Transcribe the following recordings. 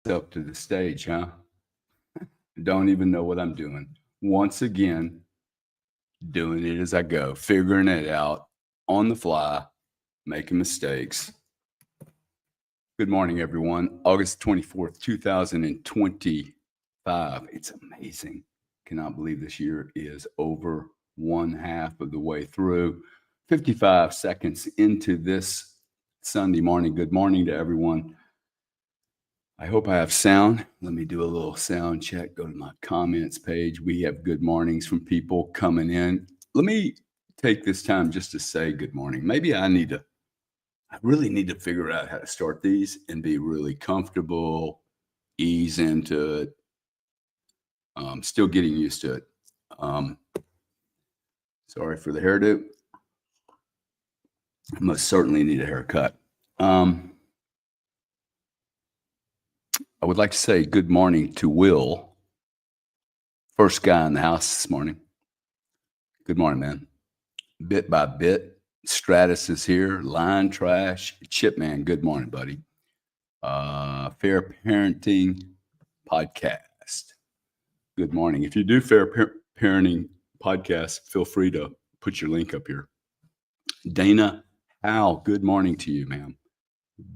Up to the stage, huh? Don't even know what I'm doing. Once again, doing it as I go, figuring it out on the fly, making mistakes. Good morning, everyone. August 24th, 2025. It's amazing. Cannot believe this year is over one half of the way through. 55 seconds into this Sunday morning. Good morning to everyone. I hope I have sound. Let me do a little sound check. Go to my comments page. We have good mornings from people coming in. Let me take this time just to say good morning. Maybe I really need to figure out how to start these and be really comfortable, ease into it. Still getting used to it. Sorry for the hairdo. I most certainly need a haircut. I would like to say good morning to Will, first guy in the house this morning. Good morning, man. Bit by bit, Stratus is here. Line Trash, Chipman. Good morning, buddy. Fair Parenting Podcast. Good morning. If you do Fair Parenting Podcast, feel free to put your link up here. Dana Howe, good morning to you, ma'am.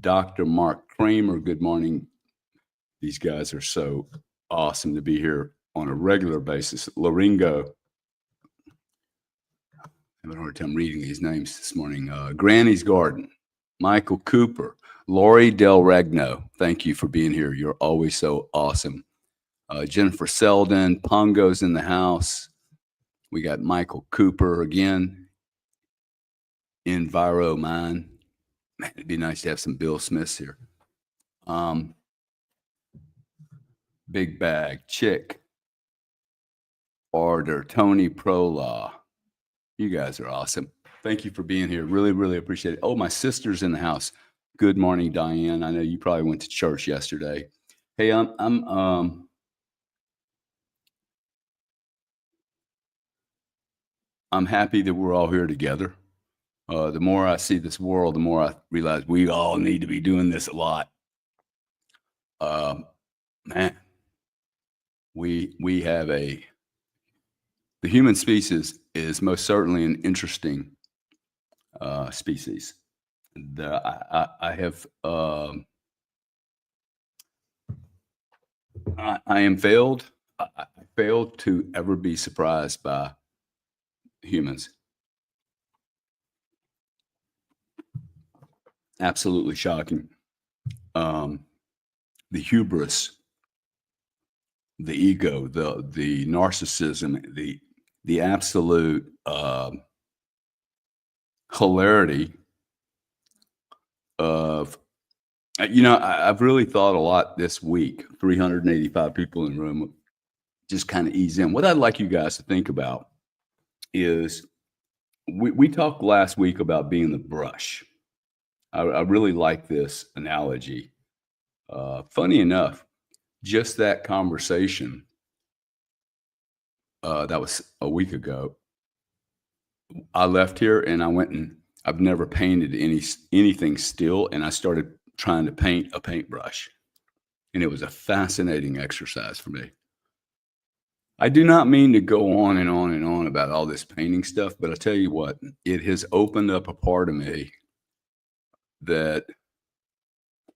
Dr. Mark Kramer, good morning. These guys are so awesome to be here on a regular basis. Laringo, I'm having a hard time reading these names this morning. Granny's Garden, Michael Cooper, Lori Del Regno. Thank you for being here. You're always so awesome. Jennifer Selden, Pongo's in the house. We got Michael Cooper again. Enviro Mine. Man, it'd be nice to have some Bill Smiths here. Big Bag, Chick, Order, Tony Prolaw. You guys are awesome. Thank you for being here. Really, really appreciate it. Oh, my sister's in the house. Good morning, Diane. I know you probably went to church yesterday. Hey, I'm happy that we're all here together. The more I see this world, the more I realize we all need to be doing this a lot. Man, we have the human species is most certainly an interesting species. I am failed. I failed to ever be surprised by humans. Absolutely shocking. The hubris, the ego, the narcissism, the absolute hilarity of, I've really thought a lot this week. 385 people in the room, just kind of ease in. What I'd like you guys to think about is we talked last week about being the brush. I really like this analogy. Funny enough, just that conversation, that was a week ago. I left here and I went and I've never painted anything still, and I started trying to paint a paintbrush, and it was a fascinating exercise for me. I do not mean to go on and on and on about all this painting stuff, but I tell you what, it has opened up a part of me that,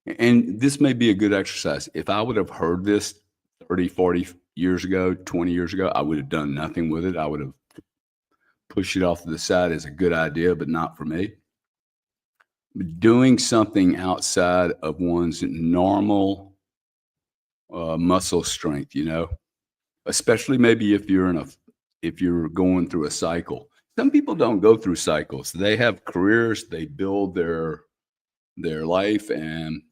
and this may be a good exercise. If I would have heard this 30, 40 years ago, 20 years ago, I would have done nothing with it. I would have pushed it off to the side as a good idea, but not for me. Doing something outside of one's normal muscle strength, especially maybe if you're going through a cycle. Some people don't go through cycles. They have careers, they build their life, and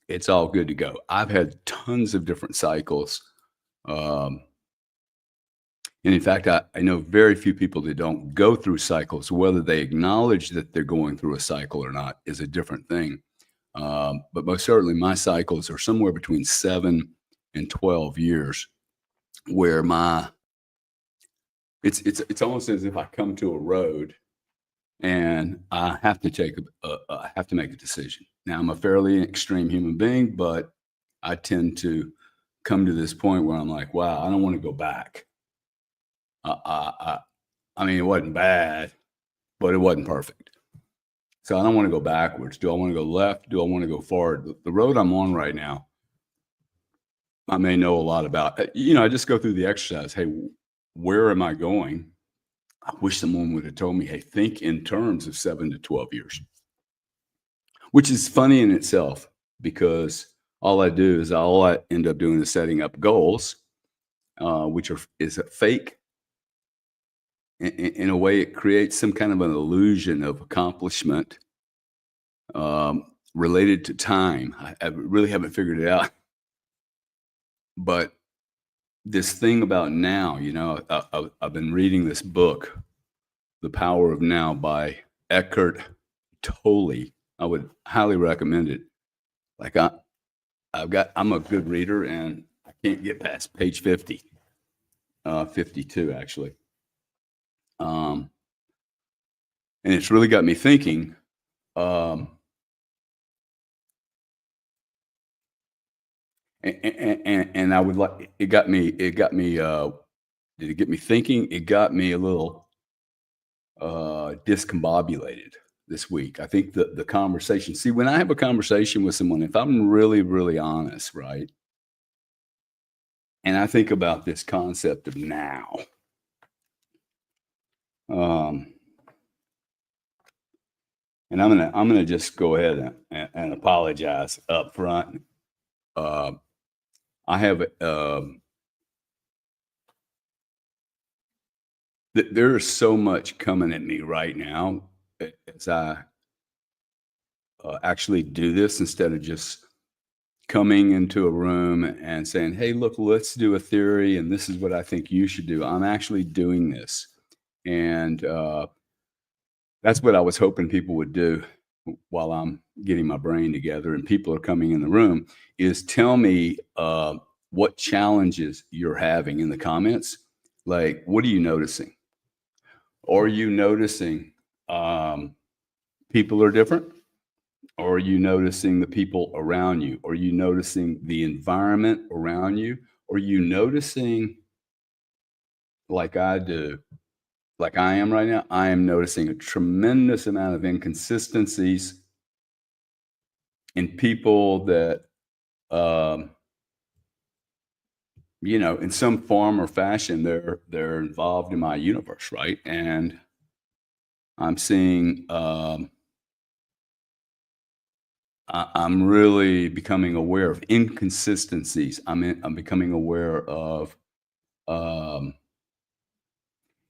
it's all good to go. I've had tons of different cycles. And in fact, I know very few people that don't go through cycles. Whether they acknowledge that they're going through a cycle or not is a different thing. But most certainly my cycles are somewhere between 7 and 12 years, where it's almost as if I come to a road and I have to make a decision. Now, I'm a fairly extreme human being, but I tend to come to this point where I'm like, wow, I don't want to go back. I, I, I, I mean, it wasn't bad, but it wasn't perfect. So I don't want to go backwards. Do I want to go left? Do I want to go forward? The road I'm on right now, I may know a lot about. I just go through the exercise. Hey, where am I going? I wish someone would have told me, hey, think in terms of 7 to 12 years, which is funny in itself because all I end up doing is setting up goals, which is a fake. In a way, it creates some kind of an illusion of accomplishment related to time. I really haven't figured it out. But this thing about now, I've been reading this book, The Power of Now by Eckhart Tolle. I would highly recommend it. Like I'm a good reader and I can't get past page 50, 52 actually. And it's really got me thinking. And I would like it got me did it get me thinking? It got me a little discombobulated this week. I think the conversation, see, when I have a conversation with someone, if I'm really, really honest, right? And I think about this concept of now. And I'm gonna just go ahead and apologize up front. I have there is so much coming at me right now as I actually do this instead of just coming into a room and saying, hey, look, let's do a theory and this is what I think you should do. I'm actually doing this. And that's what I was hoping people would do while I'm getting my brain together and people are coming in the room is tell me what challenges you're having in the comments. Like, what are you noticing? Are you noticing people are different? Or are you noticing the people around you? Are you noticing the environment around you? Are you noticing, like I do, like I am right now? I am noticing a tremendous amount of inconsistencies in people that, in some form or fashion, they're involved in my universe, right? And I'm seeing. I'm really becoming aware of inconsistencies. I'm becoming aware of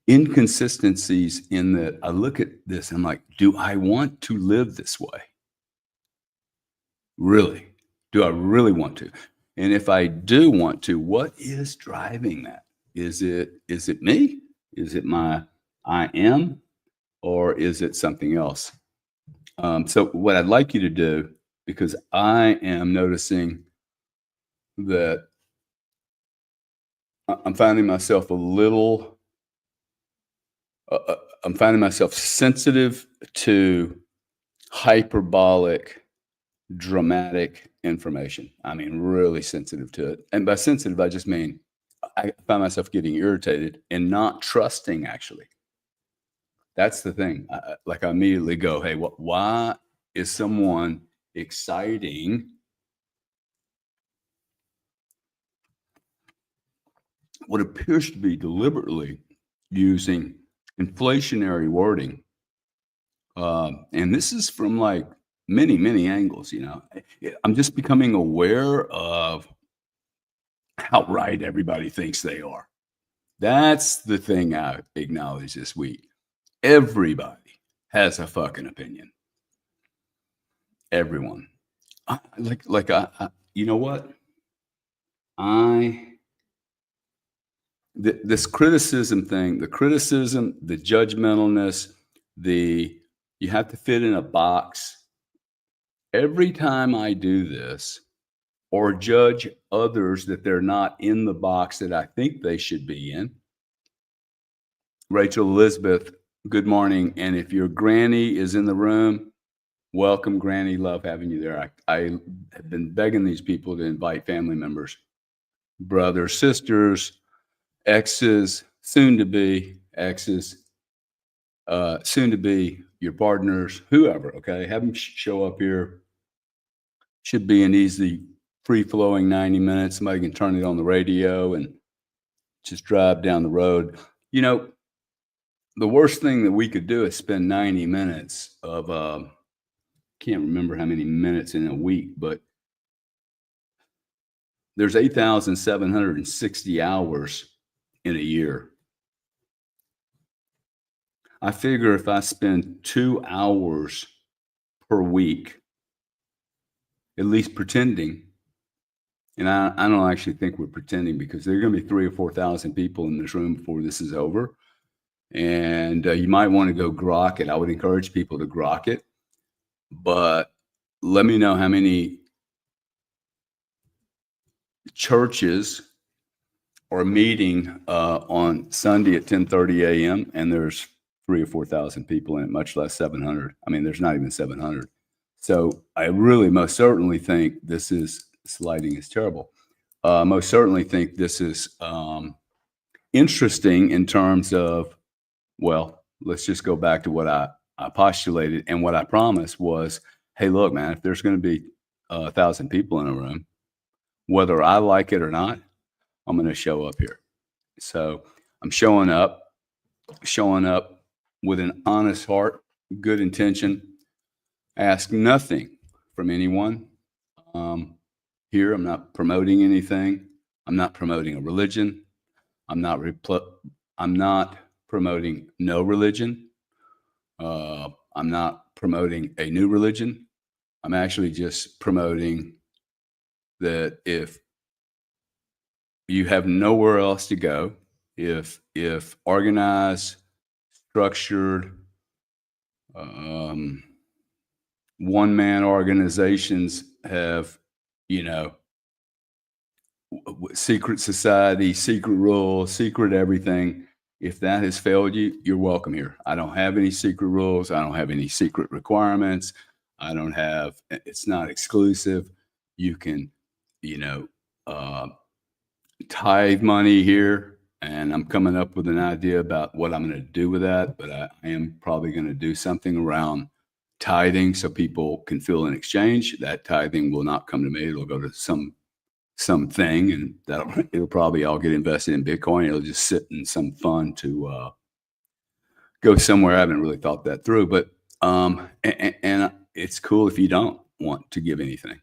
inconsistencies in that I look at this and I'm like, do I want to live this way? Really? Do I really want to? And if I do want to, what is driving that? Is it me? Is it my I am? Or is it something else? So what I'd like you to do, because I am noticing that I'm finding myself a little, I'm finding myself sensitive to hyperbolic, dramatic information. I mean, really sensitive to it. And by sensitive, I just mean I find myself getting irritated and not trusting, actually. That's the thing. Like I immediately go, hey, why is someone exciting what appears to be deliberately using inflationary wording? And this is from like many, many angles, I'm just becoming aware of how right everybody thinks they are. That's the thing I acknowledge this week. Everybody has a fucking opinion. Everyone. You know what? This criticism thing, the criticism, the judgmentalness, you have to fit in a box. Every time I do this or judge others that they're not in the box that I think they should be in. Rachel Elizabeth, good morning. And if your granny is in the room, Welcome, Granny. Love having you there. I have been begging these people to invite family members, brothers, sisters, exes, soon to be exes, soon to be your partners, whoever. Okay. Have them show up here. Should be an easy, free flowing 90 minutes. Somebody can turn it on the radio and just drive down the road. You know, the worst thing that we could do is spend 90 minutes of, can't remember how many minutes in a week, but there's 8,760 hours in a year. I figure if I spend 2 hours per week, at least pretending, and I don't actually think we're pretending because there are going to be 3 or 4,000 people in this room before this is over. And you might want to go grok it. I would encourage people to grok it. But let me know how many churches are meeting on Sunday at 10:30 a.m. and there's 3 or 4,000 people in it, much less 700. I mean, there's not even 700. So I really most certainly think this lighting is terrible. Most certainly think this is interesting in terms of, well, let's just go back to what I postulated, and what I promised was, hey, look, man, if there's going to be 1,000 people in a room, whether I like it or not, I'm going to show up here. So I'm showing up with an honest heart, good intention, ask nothing from anyone. Here, I'm not promoting anything. I'm not promoting a religion. I'm not promoting no religion. I'm not promoting a new religion. I'm actually just promoting that if you have nowhere else to go, if organized, structured, one-man organizations have, secret society, secret rules, secret everything. If that has failed you, you're welcome here. I don't have any secret rules. I don't have any secret requirements. It's not exclusive. You can, tithe money here, and I'm coming up with an idea about what I'm going to do with that, but I am probably going to do something around tithing so people can feel an exchange. That tithing will not come to me. It'll go to something, and it'll probably all get invested in Bitcoin. It'll just sit in some fund to go somewhere. I haven't really thought that through, but and it's cool if you don't want to give anything.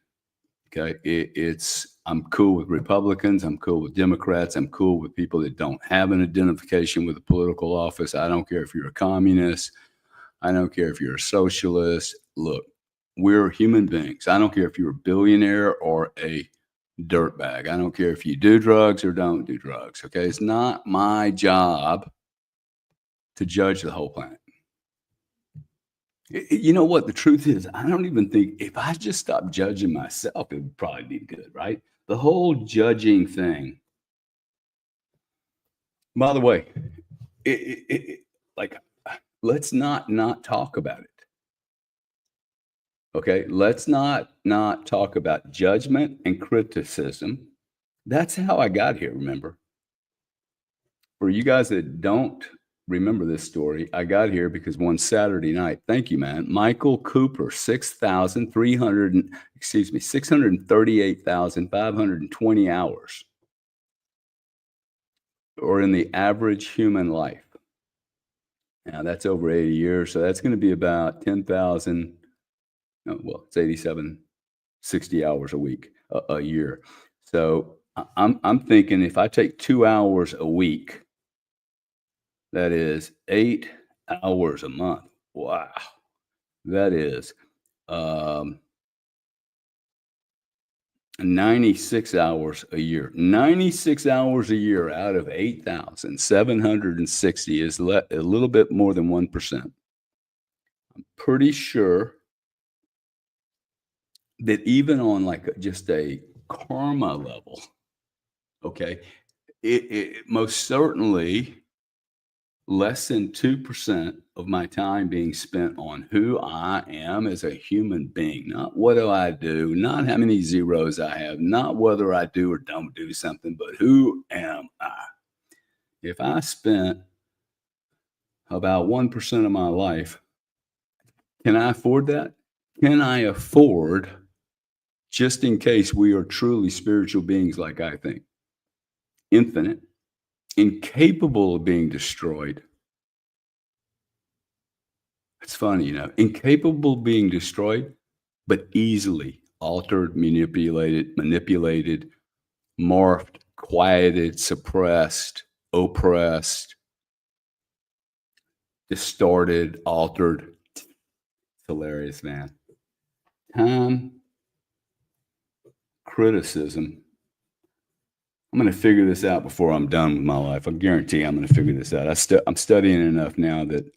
Okay, I'm cool with Republicans. I'm cool with Democrats. I'm cool with people that don't have an identification with a political office. I don't care if you're a communist. I don't care if you're a socialist. Look, we're human beings. I don't care if you're a billionaire or a dirtbag. I don't care if you do drugs or don't do drugs. Okay, it's not my job to judge the whole planet. You know what? The truth is, I don't even think if I just stopped judging myself, it would probably be good, right? The whole judging thing. By the way, like, let's not talk about it. Okay, let's not talk about judgment and criticism. That's how I got here, remember? For you guys that don't remember this story, I got here because one Saturday night, thank you, man, Michael Cooper, 638,520 hours, or in the average human life. Now, that's over 80 years, so that's going to be about 10,000, well, it's 60 hours a week, a year. So I'm thinking if I take 2 hours a week, that is 8 hours a month. Wow. That is 96 hours a year. 96 hours a year out of 8,760 is a little bit more than 1%. I'm pretty sure that even on like just a karma level, okay, it most certainly less than 2% of my time being spent on who I am as a human being, not what do I do, not how many zeros I have, not whether I do or don't do something, but who am I? If I spent about 1% of my life, can I afford that? Can I afford, just in case we are truly spiritual beings like I think, infinite, incapable of being destroyed? It's funny, incapable of being destroyed, but easily altered, manipulated, morphed, quieted, suppressed, oppressed, distorted, altered. It's hilarious, man. Time, criticism. I'm going to figure this out before I'm done with my life. I guarantee I'm going to figure this out. I'm studying enough now that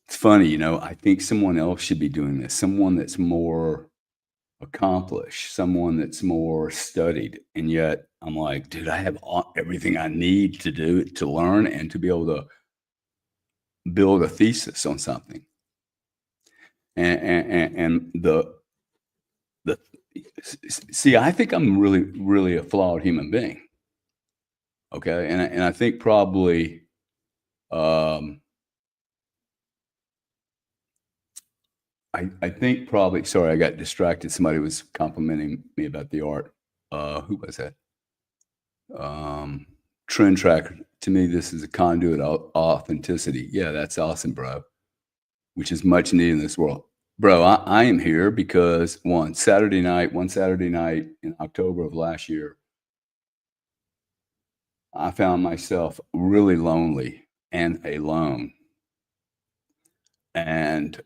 it's funny, I think someone else should be doing this, someone that's more accomplished, someone that's more studied. And yet I'm like, dude, I have everything I need to do to learn and to be able to build a thesis on something. And the see, I think I'm really, really a flawed human being. Okay. And I think probably, I think probably, sorry, I got distracted. Somebody was complimenting me about the art. Who was that? Trend tracker. To me, this is a conduit of authenticity. Yeah, that's awesome, bro. Which is much needed in this world. Bro, I am here because one Saturday night in October of last year, I found myself really lonely and alone. And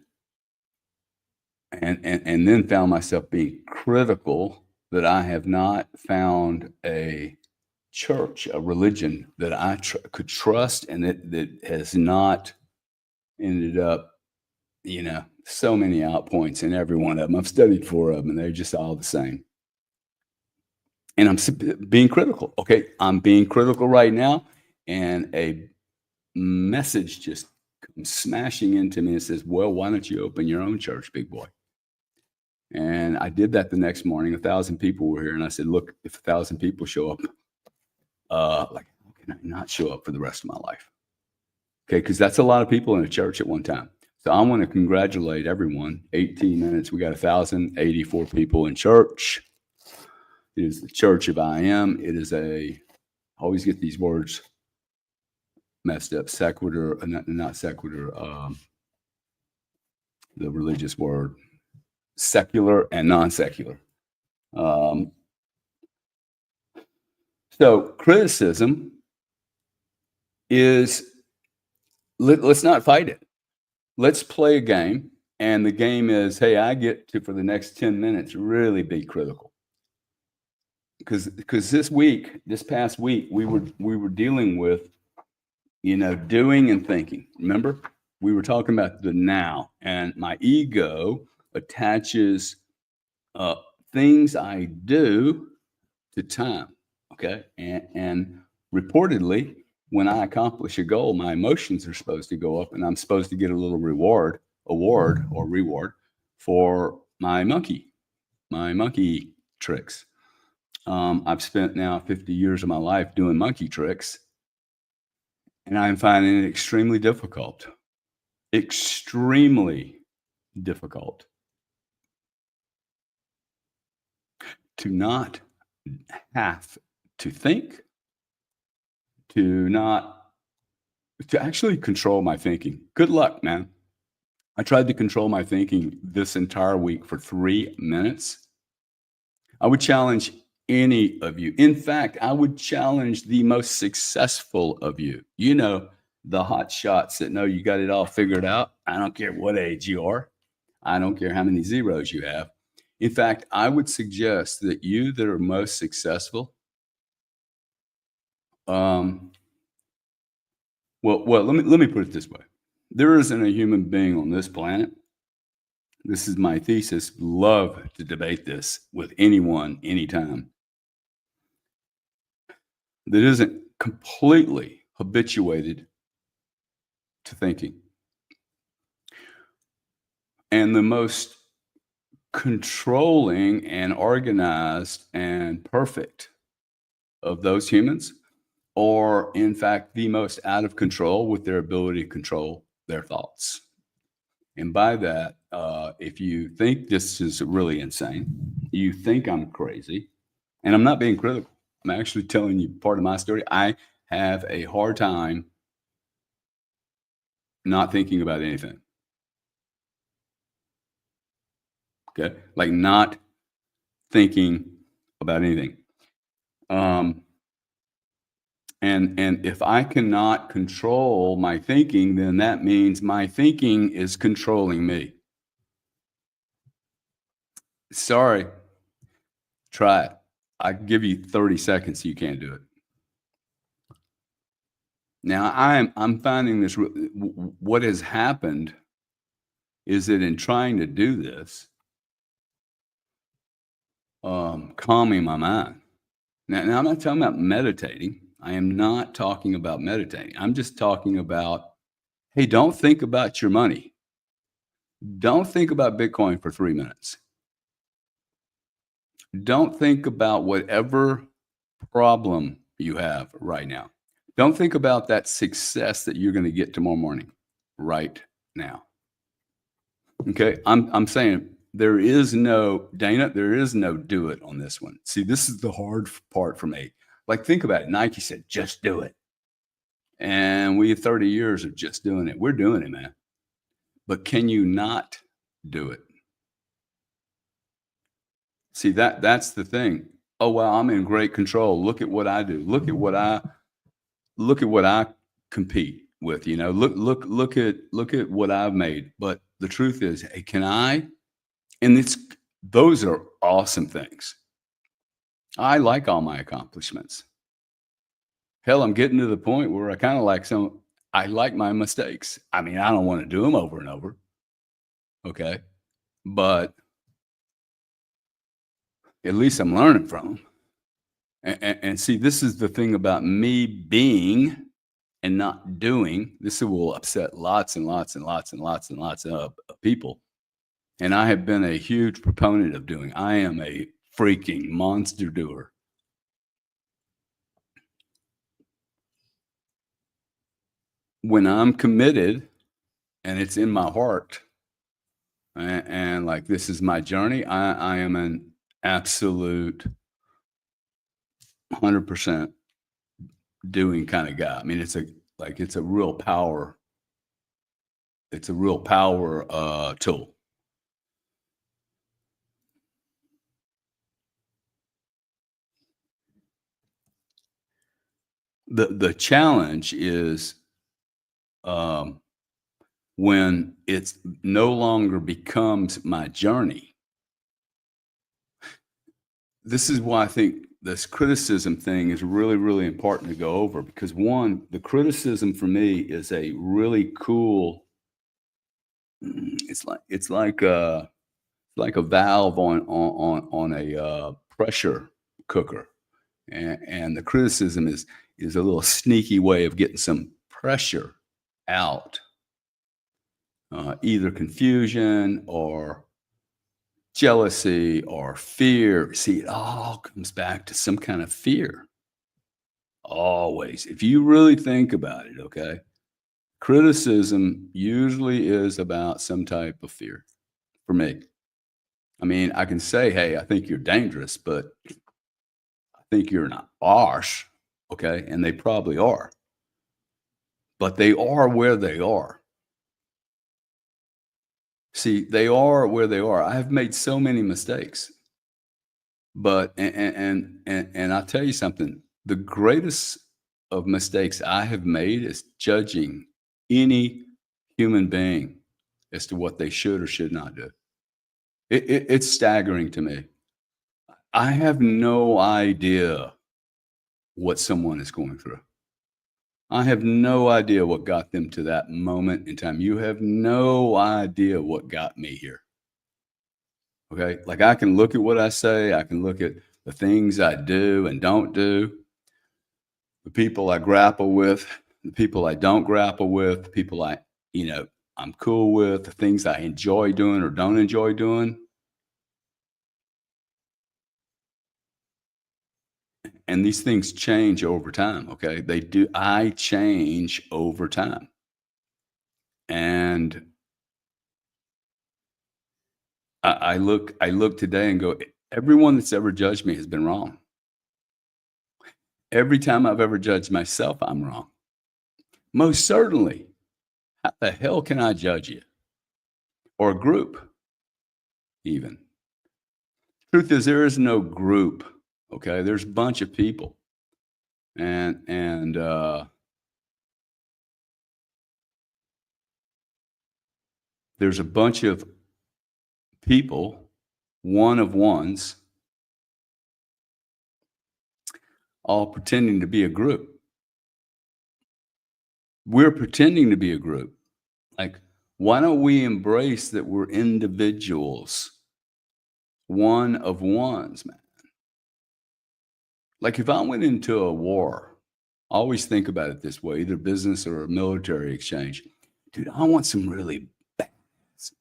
then found myself being critical that I have not found a church, a religion that I could trust, and that has not ended up, so many outpoints in every one of them. I've studied 4 of them, and they're just all the same. And I'm being critical. Okay, I'm being critical right now, and a message just comes smashing into me and says, "Well, why don't you open your own church, big boy?" And I did that the next morning. 1,000 people were here, and I said, "Look, if 1,000 people show up, like, how can I not show up for the rest of my life?" Okay, because that's a lot of people in a church at one time. So I want to congratulate everyone. 18 minutes, we got 1,084 people in church. It is the church of I am. It is I always get these words messed up. Sequitur, not sequitur, the religious word, secular and non-secular. So criticism is, let's not fight it. Let's play a game. And the game is, hey, I get to, for the next 10 minutes, really be critical. Because this past week, we were dealing with, doing and thinking. Remember? We were talking about the now, and my ego attaches things I do to time. Okay. And reportedly, when I accomplish a goal, my emotions are supposed to go up, and I'm supposed to get a little award for my monkey tricks. I've spent now 50 years of my life doing monkey tricks, and I'm finding it extremely difficult to not have to think, to actually control my thinking. Good luck, man. I tried to control my thinking this entire week for 3 minutes. I would challenge any of you. In fact, I would challenge the most successful of you. The hot shots that know you got it all figured out. I don't care what age you are. I don't care how many zeros you have. In fact, I would suggest that you that are most successful, well, let me put it this way. There isn't a human being on this planet. This is my thesis. Love to debate this with anyone, anytime. That isn't completely habituated to thinking. And the most controlling and organized and perfect of those humans are, in fact, the most out of control with their ability to control their thoughts. And by that, if you think this is really insane, you think I'm crazy, and I'm not being critical. I'm actually telling you part of my story. I have a hard time not thinking about anything. Okay. Like not thinking about anything. Um, and if I cannot control my thinking, then that means my thinking is controlling me. Sorry, try it. I give you 30 seconds, you can't do it. Now I'm finding this. What has happened is that in trying to do this, calming my mind. Now I'm not talking about meditating. I am not talking about meditating. I'm just talking about, hey, don't think about your money. Don't think about Bitcoin for 3 minutes. Don't think about whatever problem you have right now. Don't think about that success that you're going to get tomorrow morning right now. Okay. I'm saying there is no, Dana, there is no do it on this one. See, this is the hard part for me. Like, think about it. Nike said, just do it. And we have 30 years of just doing it. We're doing it, man. But can you not do it? See, that's the thing. Oh, well, I'm in great control. Look at what I do. Look at what I compete with, look at what I've made. But the truth is, hey, can I? And those are awesome things. I like all my accomplishments. Hell, I'm getting to the point where I like my mistakes. I mean, I don't want to do them over and over. Okay. But at least I'm learning from them. And see, this is the thing about me being and not doing. This will upset lots and lots and lots and lots and lots of people. And I have been a huge proponent of doing. I am a freaking monster doer. When I'm committed and it's in my heart, and like this is my journey, I am an absolute 100% doing kind of guy. I mean, it's a real power. It's a real power tool. The challenge is um, when it's no longer becomes my journey. This is why I think this criticism thing is really, really important to go over, because one, the criticism for me is a really cool. It's like a valve on a pressure cooker, and the criticism is a little sneaky way of getting some pressure out, either confusion or jealousy or fear. See, it all comes back to some kind of fear. Always. If you really think about it, okay, criticism usually is about some type of fear for me. I mean, I can say, hey, I think you're dangerous, but I think you're not harsh. Okay. And they probably are, but they are where they are. See, they are where they are. I have made so many mistakes, but and I'll tell you something. The greatest of mistakes I have made is judging any human being as to what they should or should not do. It's staggering to me. I have no idea what someone is going through. I have no idea what got them to that moment in time. You have no idea what got me here. Okay. Like, I can look at what I say, I can look at the things I do and don't do. the people I grapple with, the people I don't grapple with, the people you know, I'm cool with, the things I enjoy doing or don't enjoy doing. And these things change over time. Okay. They do. I change over time. And I look today and go, everyone that's ever judged me has been wrong. Every time I've ever judged myself, I'm wrong. Most certainly. How the hell can I judge you or a group even? Truth is, there is no group. Okay. There's a bunch of people. And there's a bunch of people, one of ones, all pretending to be a group. We're pretending to be a group. Like, why don't we embrace that we're individuals, one of ones, man? Like, if I went into a war, I always think about it this way, either business or a military exchange. Dude, I want some really bad guys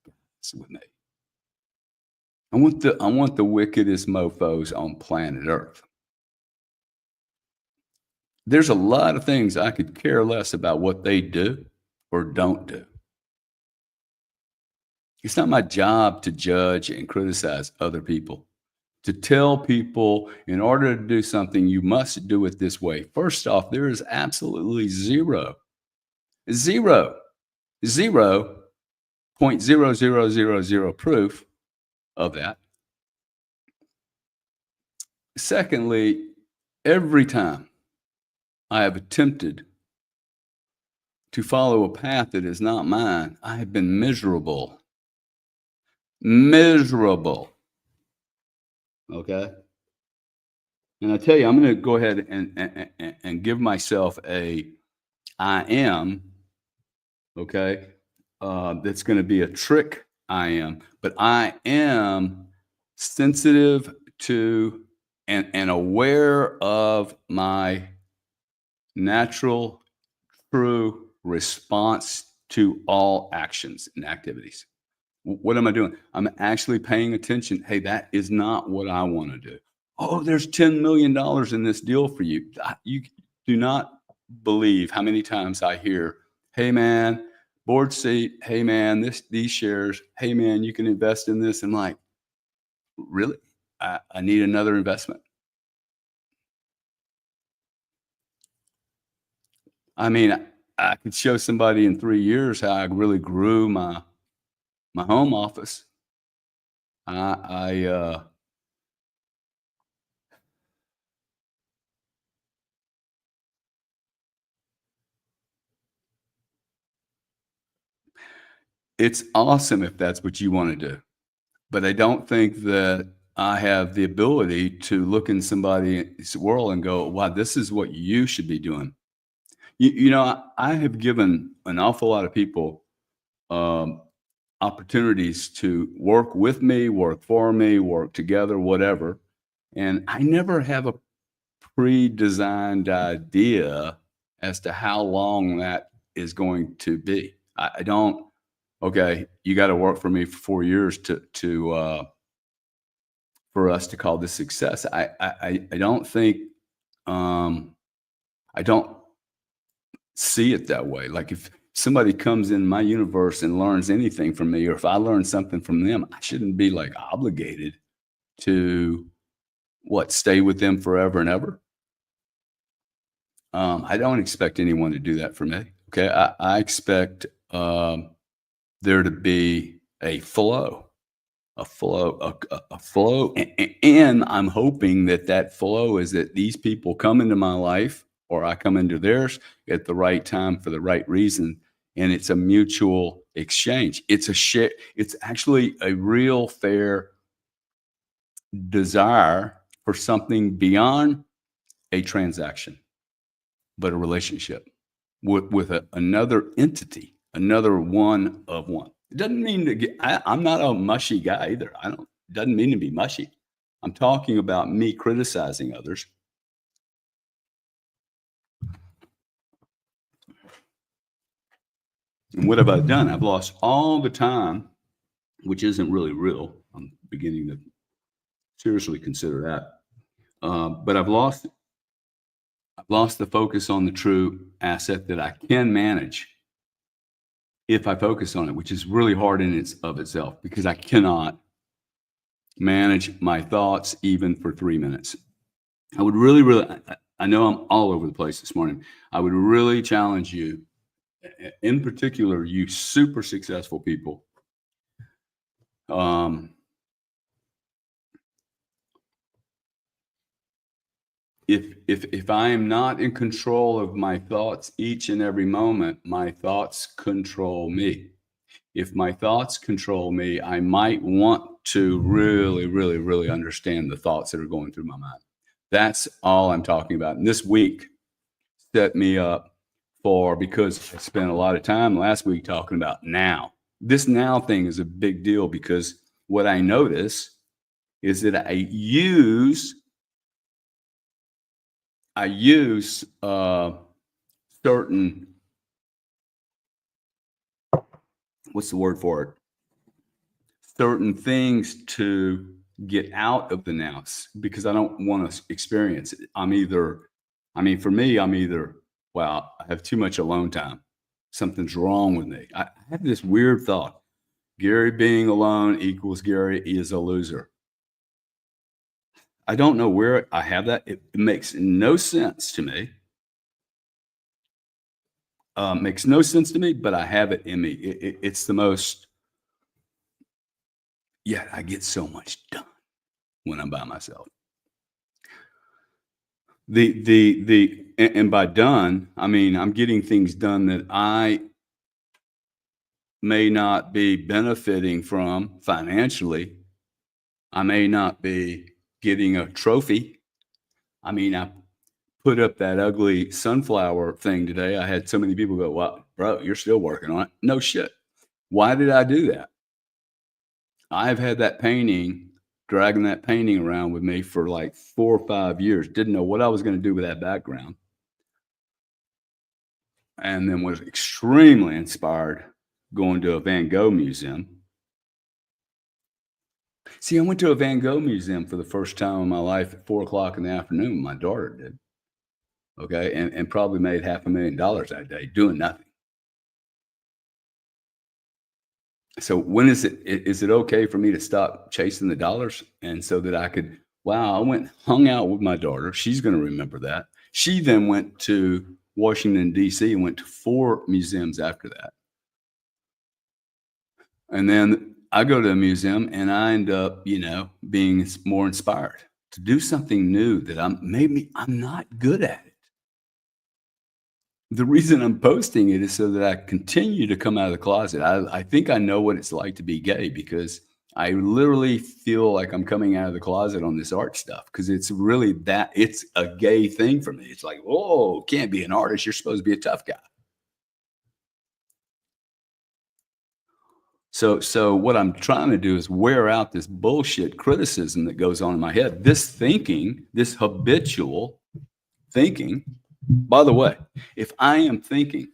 with me. I want the wickedest mofos on planet Earth. There's a lot of things I could care less about what they do or don't do. It's not my job to judge and criticize other people. To tell people in order to do something, you must do it this way. First off, there is absolutely zero, 0.0000 proof of that. Secondly, every time I have attempted to follow a path that is not mine, I have been miserable. Miserable. Okay. And I tell you, I'm going to go ahead and give myself I am, okay, that's going to be a trick I am, but I am sensitive to and aware of my natural, true response to all actions and activities. What am I doing? I'm actually paying attention. Hey, that is not what I want to do. Oh, there's $10 million in this deal for you. You do not believe how many times I hear, "Hey, man, board seat. Hey, man, these shares. Hey, man, you can invest in this." And like, really? I need another investment. I mean, I could show somebody in 3 years how I really grew my home office. I It's awesome if that's what you want to do. But I don't think that I have the ability to look in somebody's world and go, wow, this is what you should be doing. I have given an awful lot of people um, opportunities to work with me, work for me, work together, whatever. And I never have a pre designed idea as to how long that is going to be. I don't, okay, you got to work for me for 4 years for us to call this success. I don't think um, I don't see it that way. Like if somebody comes in my universe and learns anything from me, or if I learn something from them, I shouldn't be like obligated to stay with them forever and ever. I don't expect anyone to do that for me. Okay, I expect there to be a flow, and I'm hoping that that flow is that these people come into my life or I come into theirs at the right time for the right reason, and it's a mutual exchange. It's a share. It's actually a real fair desire for something beyond a transaction, but a relationship with another entity, another one of one. It doesn't mean to get, I'm not a mushy guy either. I don't, it doesn't mean to be mushy. I'm talking about me criticizing others. And what have I done? I've lost all the time, which isn't really real. I'm beginning to seriously consider that. But I've lost the focus on the true asset that I can manage if I focus on it, which is really hard in its of itself because I cannot manage my thoughts even for 3 minutes. I would really, I know I'm all over the place this morning. I would really challenge you, in particular, you super successful people. If I am not in control of my thoughts each and every moment, my thoughts control me. If my thoughts control me, I might want to really, really, really understand the thoughts that are going through my mind. That's all I'm talking about. And this week set me up for, because I spent a lot of time last week talking about now. This now thing is a big deal because what I notice is that I use certain, what's the word for it? Certain things to get out of the now because I don't want to experience it. For me, I'm either, wow, I have too much alone time. Something's wrong with me. I have this weird thought. Gary being alone equals Gary is a loser. I don't know where I have that. It makes no sense to me. Makes no sense to me, but I have it in me. It's the most, yeah, I get so much done when I'm by myself. And by done, I mean, I'm getting things done that I may not be benefiting from financially. I may not be getting a trophy. I mean, I put up that ugly sunflower thing today. I had so many people go, "Wow, bro, you're still working on it." No shit. Why did I do that? I've had that painting, dragging that painting around with me for like 4 or 5 years. Didn't know what I was going to do with that background. And then was extremely inspired going to a Van Gogh museum. See, I went to a Van Gogh museum for the first time in my life at 4 o'clock in the afternoon. My daughter did. Okay. And probably made $500,000 that day doing nothing. So when is it okay for me to stop chasing the dollars? And so that I could, wow, I went hung out with my daughter. She's going to remember that. She then went to Washington, D.C. and went to 4 museums after that. And then I go to a museum and I end up, being more inspired to do something new that I'm not good at it. The reason I'm posting it is so that I continue to come out of the closet. I think I know what it's like to be gay because I literally feel like I'm coming out of the closet on this art stuff because it's really it's a gay thing for me. It's like, whoa, can't be an artist. You're supposed to be a tough guy. So what I'm trying to do is wear out this bullshit criticism that goes on in my head. This thinking, this habitual thinking. By the way, if I am thinking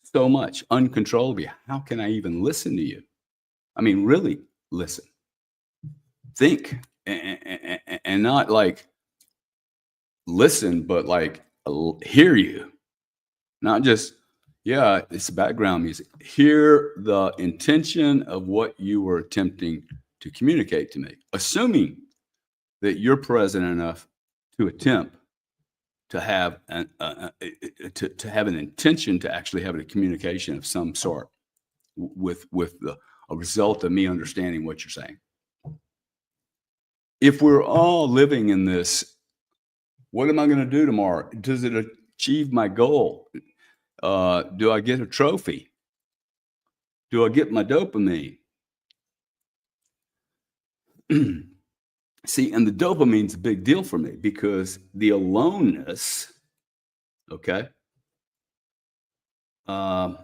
so much uncontrollably, how can I even listen to you? I mean, really listen, think, and not like listen, but like hear you, not just, yeah, it's background music. Hear the intention of what you were attempting to communicate to me, assuming that you're present enough to attempt to have to have an intention to actually have a communication of some sort with a result of me understanding what you're saying. If we're all living in this, what am I going to do tomorrow? Does it achieve my goal? Do I get a trophy? Do I get my dopamine? See, and the dopamine's a big deal for me because the aloneness, okay, I'm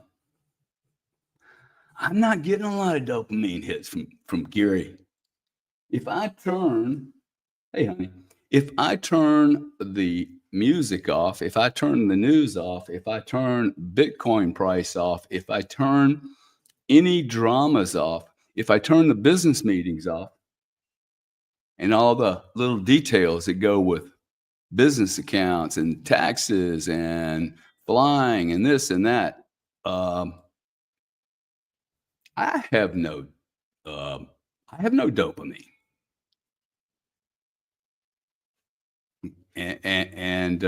not getting a lot of dopamine hits from Gary. If I turn, hey honey, if I turn the music off, if I turn the news off, if I turn Bitcoin price off, if I turn any dramas off, if I turn the business meetings off and all the little details that go with business accounts and taxes and flying and this and that, um, I have no, um, I have no dopamine. And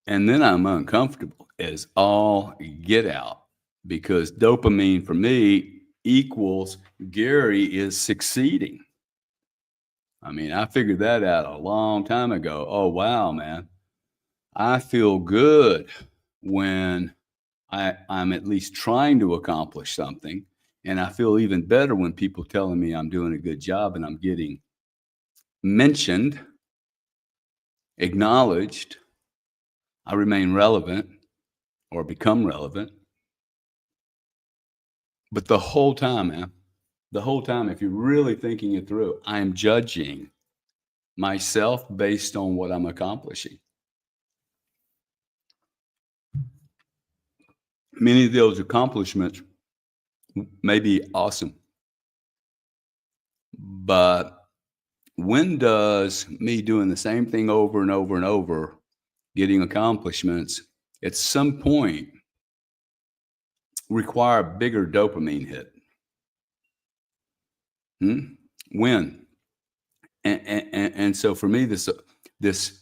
and then I'm uncomfortable as all get out because dopamine for me equals Gary is succeeding. I mean, I figured that out a long time ago. Oh, wow, man. I feel good when I'm at least trying to accomplish something. And I feel even better when people telling me I'm doing a good job and I'm getting mentioned, acknowledged. I remain relevant or become relevant. But the whole time, man, the whole time, if you're really thinking it through, I'm judging myself based on what I'm accomplishing. Many of those accomplishments may be awesome, but when does me doing the same thing over and over and over, getting accomplishments, at some point require a bigger dopamine hit? Hmm? When? And so for me, this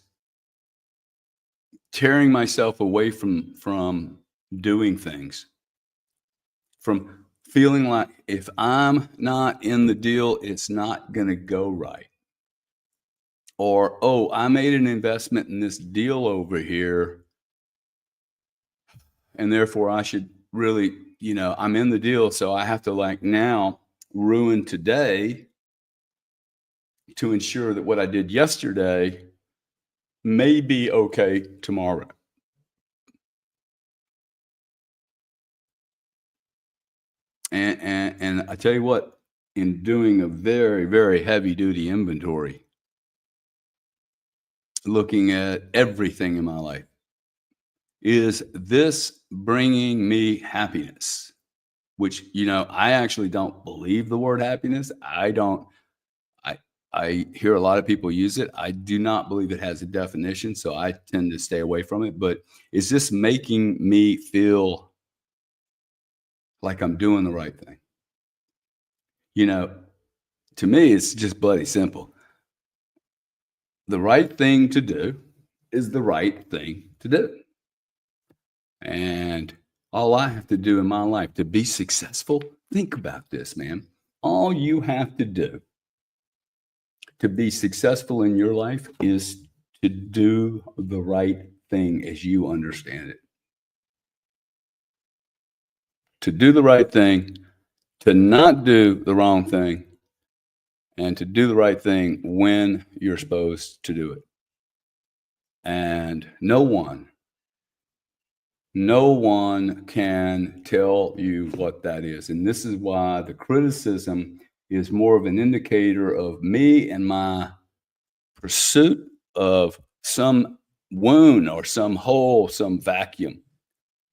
tearing myself away from doing things, from feeling like if I'm not in the deal, it's not going to go right. Or, oh, I made an investment in this deal over here, and therefore I should really, I'm in the deal, so I have to like now ruin today to ensure that what I did yesterday may be okay tomorrow. And I tell you what, in doing a very, very heavy duty inventory, looking at everything in my life, is this bringing me happiness? Which, I actually don't believe the word happiness. I I hear a lot of people use it. I do not believe it has a definition, so I tend to stay away from it. But is this making me feel like I'm doing the right thing? You know, to me, it's just bloody simple. The right thing to do is the right thing to do. And all I have to do in my life to be successful, think about this, man. All you have to do to be successful in your life is to do the right thing as you understand it. To do the right thing, to not do the wrong thing, and to do the right thing when you're supposed to do it. And no one can tell you what that is. And this is why the criticism is more of an indicator of me and my pursuit of some wound or some hole, some vacuum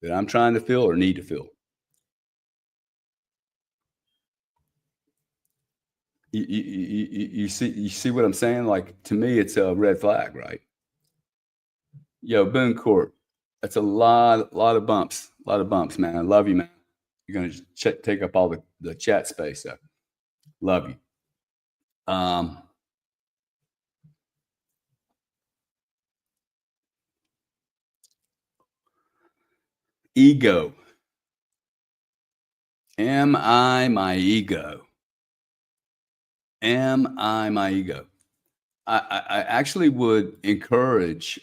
that I'm trying to fill or need to fill. You see what I'm saying? Like, to me, it's a red flag, right? Yo, Boone Court, that's a lot of bumps, man. I love you, man. You're gonna take up all the chat space, though. Love you. Um, Ego. Am I my ego? Am I my ego? I actually would encourage.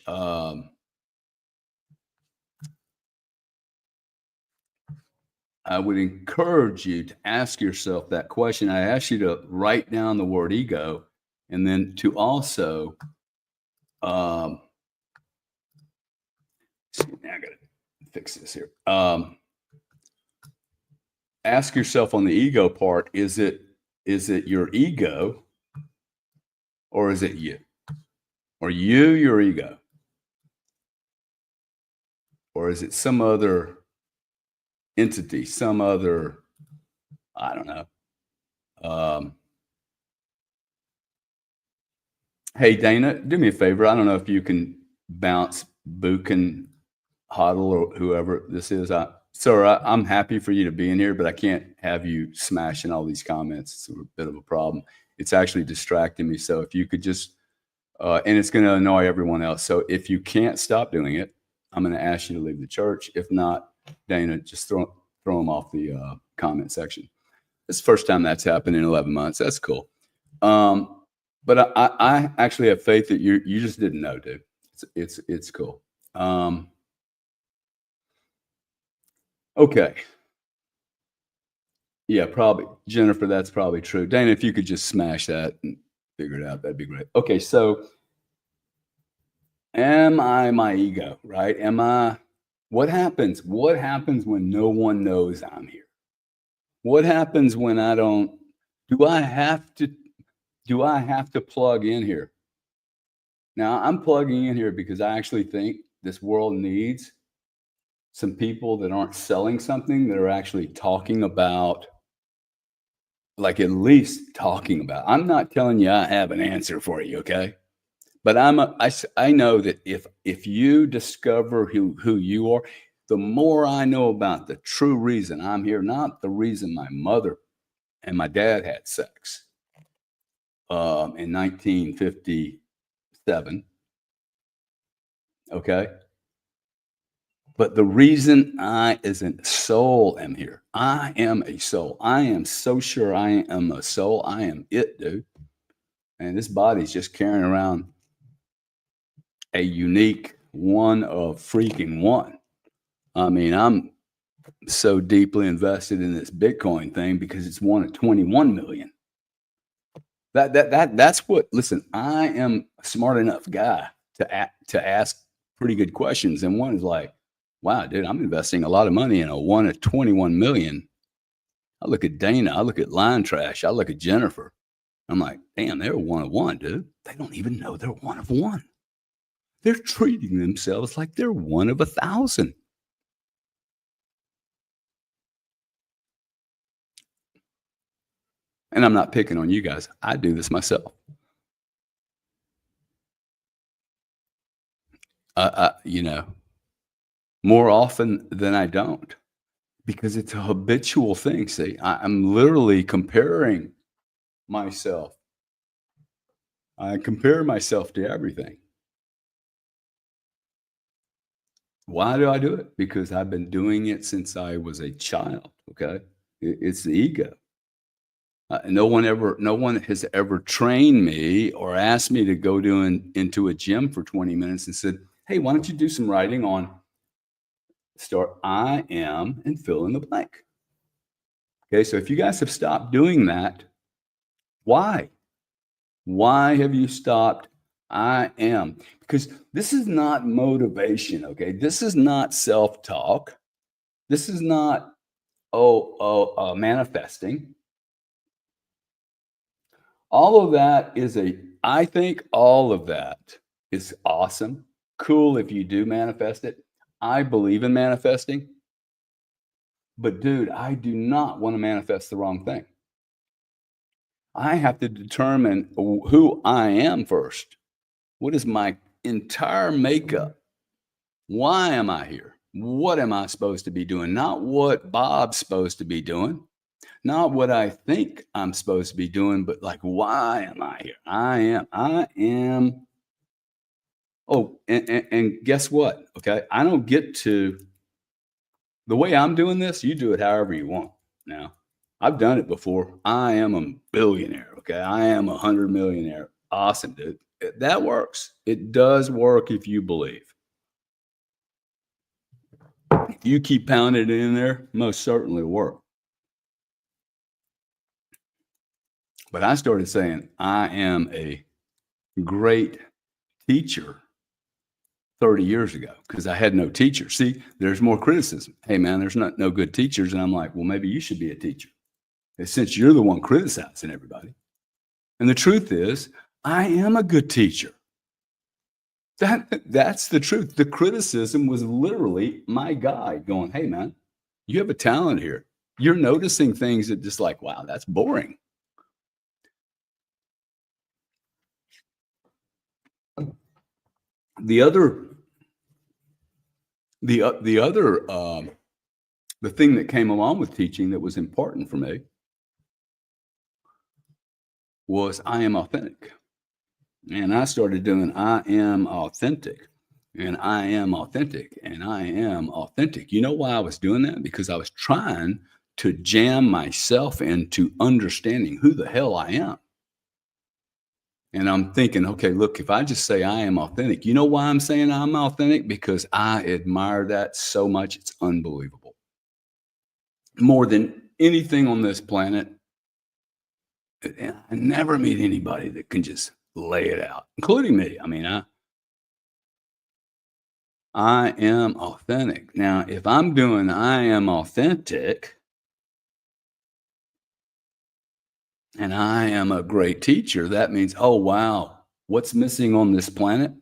I would encourage you to ask yourself that question. I ask you to write down the word ego, and then to also. Um, see, now I got to fix this here. Ask yourself on the ego part: is it your ego, Or is it you? Or you, your ego? Or is it some other entity, some other, I don't know. Hey, Dana, do me a favor. I don't know if you can bounce Buchan Hoddle or whoever this is. I'm happy for you to be in here, but I can't have you smashing all these comments. It's a bit of a problem. It's actually distracting me. So if you could just, and it's going to annoy everyone else. So if you can't stop doing it, I'm going to ask you to leave the church. If not, Dana, just throw them off the comment section. It's the first time that's happened in 11 months. That's cool. But I actually have faith that you just didn't know, dude. It's cool. Okay. Yeah, probably. Jennifer, that's probably true. Dana, if you could just smash that and figure it out, that'd be great. Okay, so am I my ego, right? What happens? What happens when no one knows I'm here? What happens when do I have to plug in here? Now, I'm plugging in here because I actually think this world needs some people that aren't selling something, that are actually talking about, like at least talking about. I'm not telling you I have an answer for you, okay? But I know that if you discover who you are, the more I know about the true reason I'm here, not the reason my mother and my dad had sex in 1957, okay? But the reason I, as a soul, am here, I am a soul. I am so sure I am a soul. I am it, dude. And this body's just carrying around a unique one of freaking one. I mean, I'm so deeply invested in this Bitcoin thing because it's one of 21 million. That's what. Listen, I am a smart enough guy to ask pretty good questions, and one is like, wow, dude, I'm investing a lot of money in a one of 21 million. I look at Dana, I look at Line Trash, I look at Jennifer. I'm like, damn, they're one of one, dude. They don't even know they're one of one. They're treating themselves like they're one of 1,000. And I'm not picking on you guys. I do this myself. More often than I don't, because it's a habitual thing. See, I'm literally comparing myself. I compare myself to everything. Why do I do it? Because I've been doing it since I was a child. Okay, it's the ego. No one has ever trained me or asked me to go into a gym for 20 minutes and said, "Hey, why don't you do some writing on start I am and fill in the blank." Okay, so if you guys have stopped doing that, why? Why have you stopped? I am. Because this is not motivation, okay? This is not self-talk. This is not, manifesting. All of that I think all of that is awesome. Cool if you do manifest it. I believe in manifesting. But dude, I do not want to manifest the wrong thing. I have to determine who I am first. What is my entire makeup? Why am I here? What am I supposed to be doing? Not what Bob's supposed to be doing, not what I think I'm supposed to be doing, but like, why am I here? I am. Oh, and guess what? Okay. I don't get to, the way I'm doing this, you do it however you want. Now, I've done it before. I am a billionaire. Okay. I am 100 millionaire. Awesome, dude. That works. It does work if you believe. If you keep pounding it in there, most certainly it'll work. But I started saying, I am a great teacher 30 years ago because I had no teacher. See, there's more criticism. Hey, man, there's no good teachers. And I'm like, well, maybe you should be a teacher. And since you're the one criticizing everybody. And the truth is, I am a good teacher. That's the truth. The criticism was literally my guide going, "Hey, man, you have a talent here. You're noticing things that just like, wow, that's boring." The other, the other, the thing that came along with teaching that was important for me was I am authentic. And I started doing I am authentic, and I am authentic, and I am authentic. You know why I was doing that? Because I was trying to jam myself into understanding who the hell I am. And I'm thinking, okay, look, if I just say I am authentic, you know why I'm saying I'm authentic? Because I admire that so much. It's unbelievable. More than anything on this planet, and I never meet anybody that can just lay it out, including me. I mean, I am authentic. Now, if I'm doing I am authentic and I am a great teacher, that means, oh, wow, what's missing on this planet?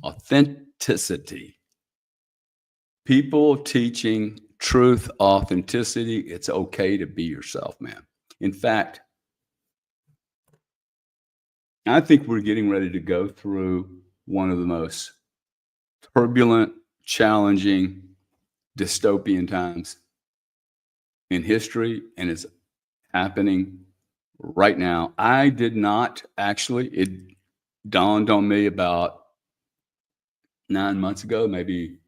Authenticity. People teaching truth, authenticity. It's okay to be yourself, man. In fact, I think we're getting ready to go through one of the most turbulent, challenging, dystopian times in history, and it's happening right now. I did not actually, it dawned on me about 9 months ago, maybe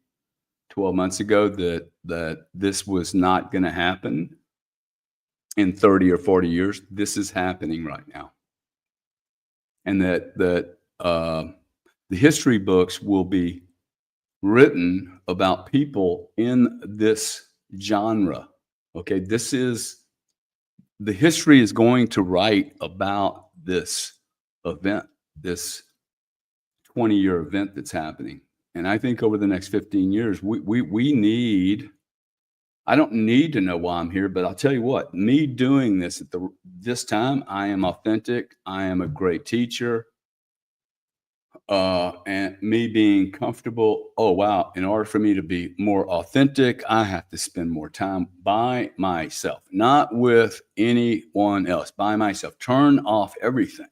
12 months ago, that this was not going to happen in 30 or 40 years. This is happening right now. And that the history books will be written about people in this genre. Okay, this is the history is going to write about this event, this 20-year event that's happening. And I think over the next 15 years, we need, I don't need to know why I'm here, but I'll tell you what, me doing this at this time, I am authentic. I am a great teacher. And me being comfortable, oh wow, in order for me to be more authentic, I have to spend more time by myself, not with anyone else, by myself. Turn off everything.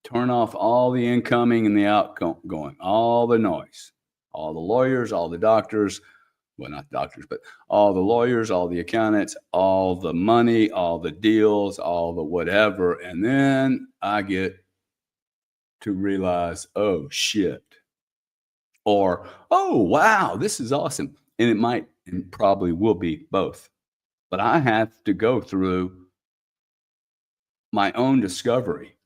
Turn off all the incoming and the outgoing, all the noise, all the lawyers, all the doctors, well, not doctors, but all the lawyers, all the accountants, all the money, all the deals, all the whatever. And then I get to realize, oh shit, or oh wow, this is awesome. And it might and probably will be both. But I have to go through my own discovery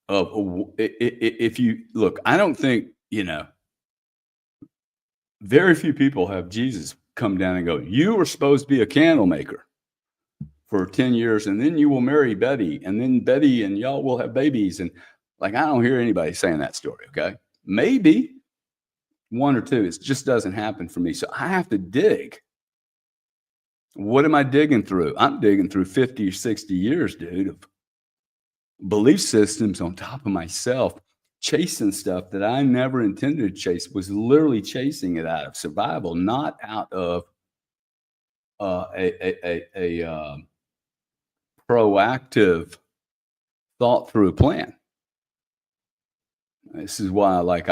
of if you look, I don't think, very few people have Jesus come down and go, you were supposed to be a candle maker for 10 years, and then you will marry Betty, and then Betty and y'all will have babies. And like, I don't hear anybody saying that story. Okay. Maybe one or two. It just doesn't happen for me. So I have to dig. What am I digging through? I'm digging through 50 or 60 years, dude, of belief systems on top of myself, chasing stuff that I never intended to chase, was literally chasing it out of survival, not out of a proactive, thought through plan. This is why, like,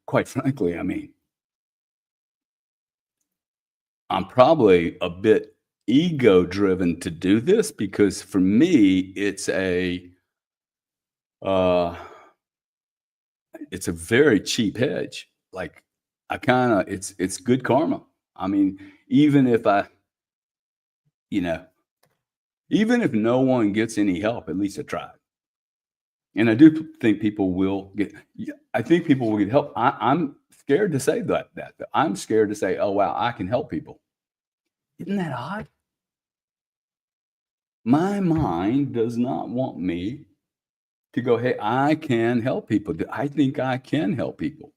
quite frankly, I mean, I'm probably a bit ego driven to do this because for me, uh, it's a very cheap hedge. Like I kind of, it's good karma. I mean, even if I, you know, even if no one gets any help, at least I tried. And I do think people will get. I think people will get help. I'm scared to say that. I'm scared to say, "Oh wow, I can help people." Isn't that odd? My mind does not want me to go, "Hey, I can help people." I think I can help people.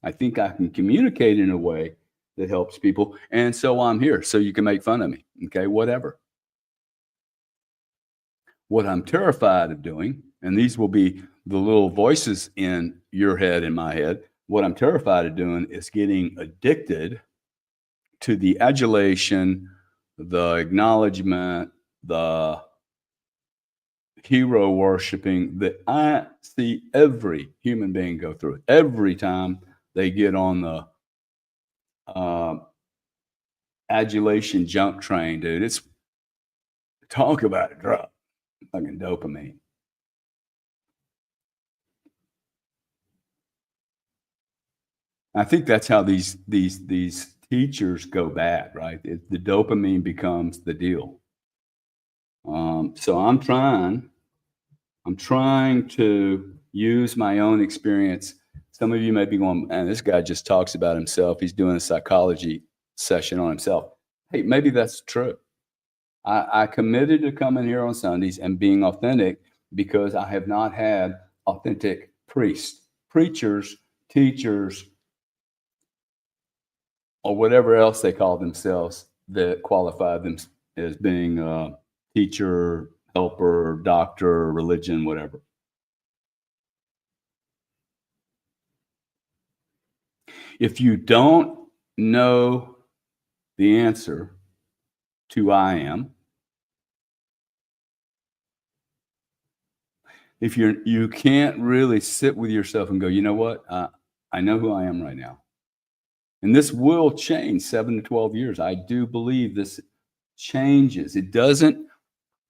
I think I can communicate in a way that helps people, and so I'm here. So you can make fun of me, okay? Whatever. What I'm terrified of doing, and these will be the little voices in your head, in my head, what I'm terrified of doing is getting addicted to the adulation, the acknowledgement, the hero worshiping that I see every human being go through. Every time they get on the uh, adulation junk train, dude, it's talk about a drug, fucking dopamine. I think that's how these teachers go bad, right? The dopamine becomes the deal. So I'm trying to use my own experience. Some of you may be going, man, this guy just talks about himself. He's doing a psychology session on himself. Hey, maybe that's true. I committed to coming here on Sundays and being authentic because I have not had authentic priests, preachers, teachers, or whatever else they call themselves that qualify them as being a teacher, helper, doctor, religion, whatever. If you don't know the answer to I am, if you can't really sit with yourself and go, you know what, I know who I am right now, and this will change 7 to 12 years. I do believe this changes. It doesn't.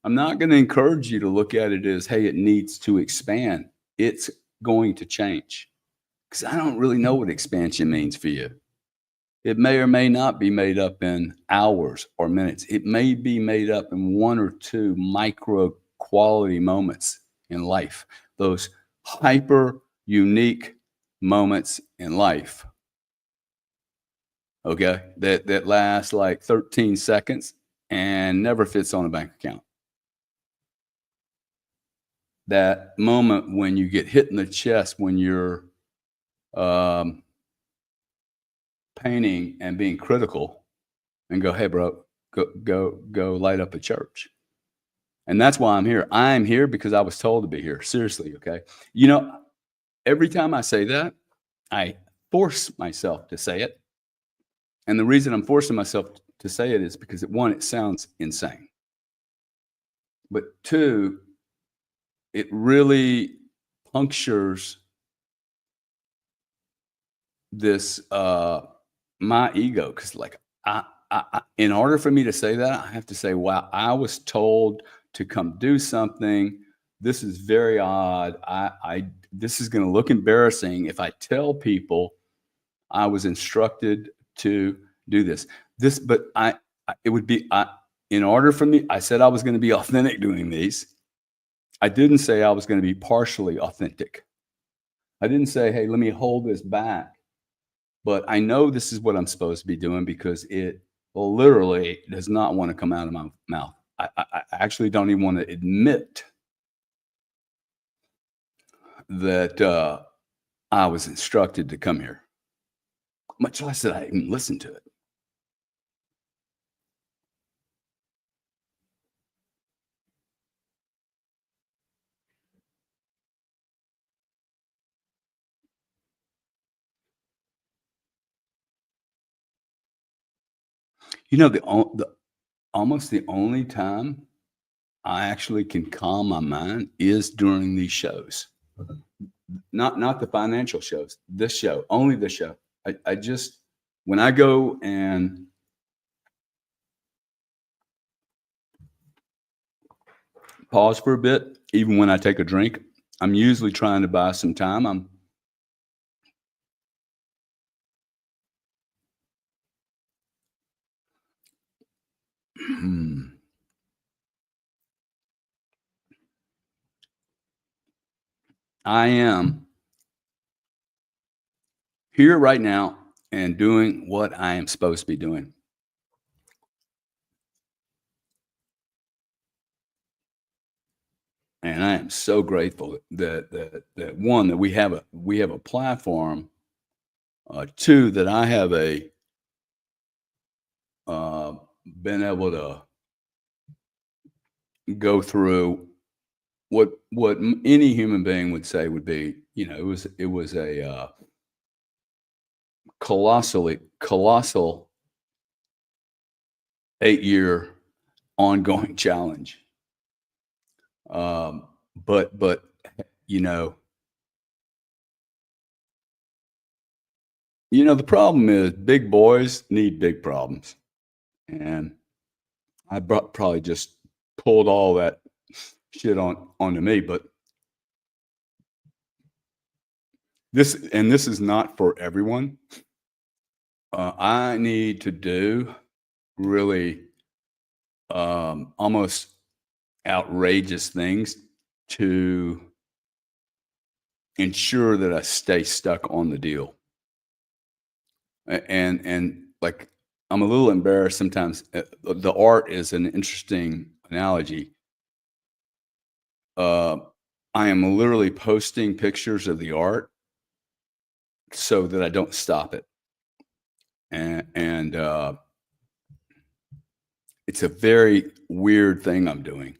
I'm not going to encourage you to look at it as, hey, it needs to expand. It's going to change because I don't really know what expansion means for you. It may or may not be made up in hours or minutes. It may be made up in one or two micro quality moments in life, those hyper unique moments in life, okay, that last like 13 seconds and never fits on a bank account. That moment when you get hit in the chest when you're um, painting and being critical and go, hey, bro, go light up a church. And that's why I'm here. I'm here because I was told to be here. Seriously, okay? You know, every time I say that, I force myself to say it. And the reason I'm forcing myself to say it is because, one, it sounds insane. But two, it really punctures this my ego because like in order for me to say that, I have to say, wow, I was told to come do something. This is very odd. I this is going to look embarrassing if I tell people I was instructed to do this. But it would be in order for me. I said I was going to be authentic doing these. I didn't say I was going to be partially authentic. I didn't say, hey, let me hold this back. But I know this is what I'm supposed to be doing because it literally does not want to come out of my mouth. I actually don't even want to admit that I was instructed to come here, much less that I even listened to it. You know, almost the only time I actually can calm my mind is during these shows. Not the financial shows. This show, only the show. I just when I go and pause for a bit, even when I take a drink, I'm usually trying to buy some time. I am here right now and doing what I am supposed to be doing. And I am so grateful that one, that we have a platform, two, that I have uh, been able to go through any human being would say would be, it was a colossal 8-year ongoing challenge. But you know, the problem is big boys need big problems, and probably just pulled all that shit onto me. But this is not for everyone. I need to do really almost outrageous things to ensure that I stay stuck on the deal. And like, I'm a little embarrassed sometimes. The art is an interesting analogy. Uh, I am literally posting pictures of the art so that I don't stop it. And it's a very weird thing I'm doing.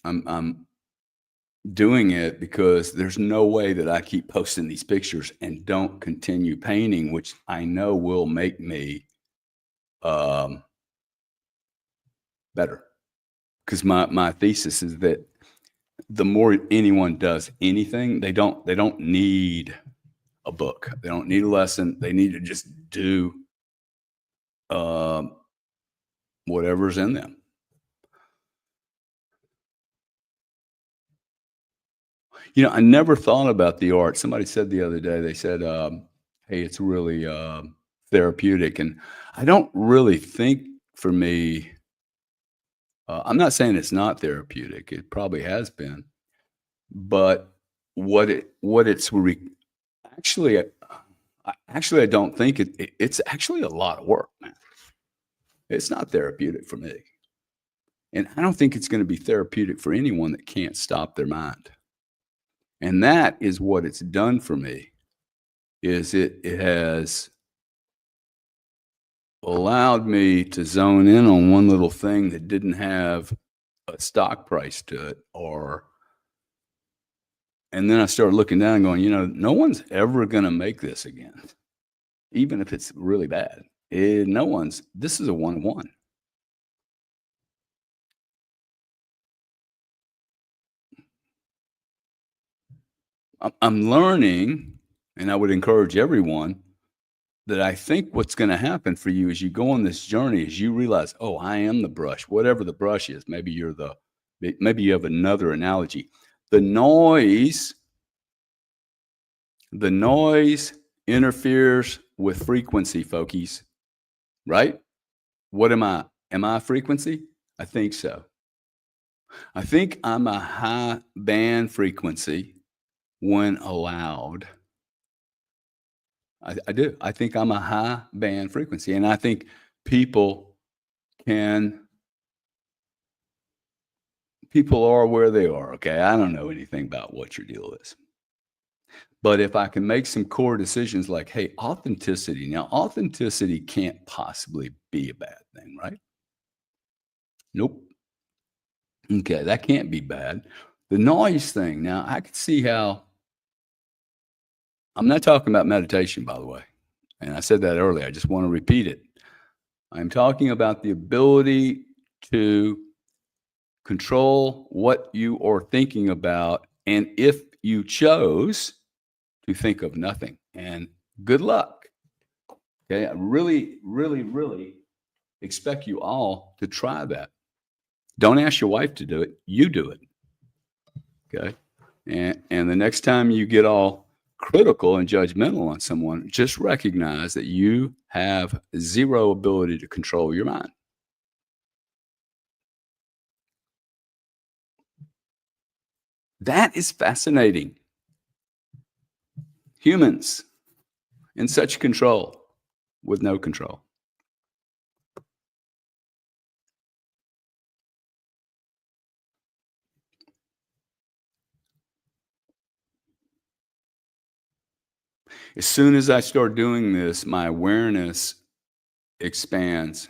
I'm doing it because there's no way that I keep posting these pictures and don't continue painting, which I know will make me um, better. Because my thesis is that the more anyone does anything, they don't need a book, they don't need a lesson, they need to just do um, whatever's in them. I never thought about the art. Somebody said the other day, they said, "Hey, it's really therapeutic," and I don't really think for me. I'm not saying it's not therapeutic. It probably has been, but actually, I don't think it's actually a lot of work, man. It's not therapeutic for me, and I don't think it's going to be therapeutic for anyone that can't stop their mind. And that is what it's done for me. Is it has allowed me to zone in on one little thing that didn't have a stock price to it, and then I started looking down and going, no one's ever gonna make this again, even if it's really bad. No one's This is a one-on-one. I'm learning, and I would encourage everyone that I think what's gonna happen for you as you go on this journey is you realize, "Oh, I am the brush," whatever the brush is. Maybe you have another analogy. The noise the noise interferes with frequency, folkies, right? What am I? Am I a frequency? I think so. I think I'm a high band frequency when allowed. I do. I think I'm a high band frequency, and I think people can people are where they are, okay? I don't know anything about what your deal is. But if I can make some core decisions like, hey, authenticity. Now, authenticity can't possibly be a bad thing, right? Nope. Okay, that can't be bad. The noise thing. Now, I could see how. I'm not talking about meditation, by the way. And I said that earlier. I just want to repeat it. I'm talking about the ability to control what you are thinking about. And if you chose to think of nothing, and good luck. Okay. I really, really, really expect you all to try that. Don't ask your wife to do it. You do it. Okay. And the next time you get all critical and judgmental on someone, just recognize that you have zero ability to control your mind. That is fascinating. Humans in such control with no control. As soon as I start doing this, my awareness expands.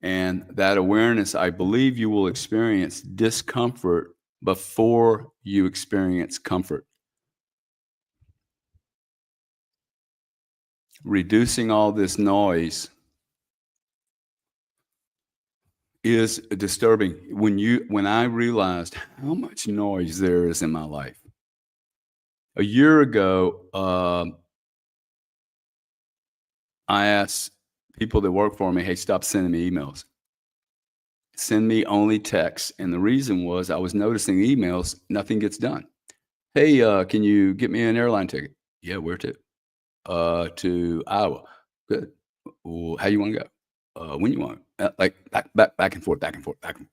And that awareness, I believe you will experience discomfort before you experience comfort. Reducing all this noise is disturbing. When I realized how much noise there is in my life. A year ago, I asked people that work for me, "Hey, stop sending me emails. Send me only texts." And the reason was I was noticing emails, nothing gets done. "Hey, can you get me an airline ticket?" "Yeah, where to?" To Iowa." "Good. Well, how you want to go?" When you want?" Like back and forth, back and forth, back and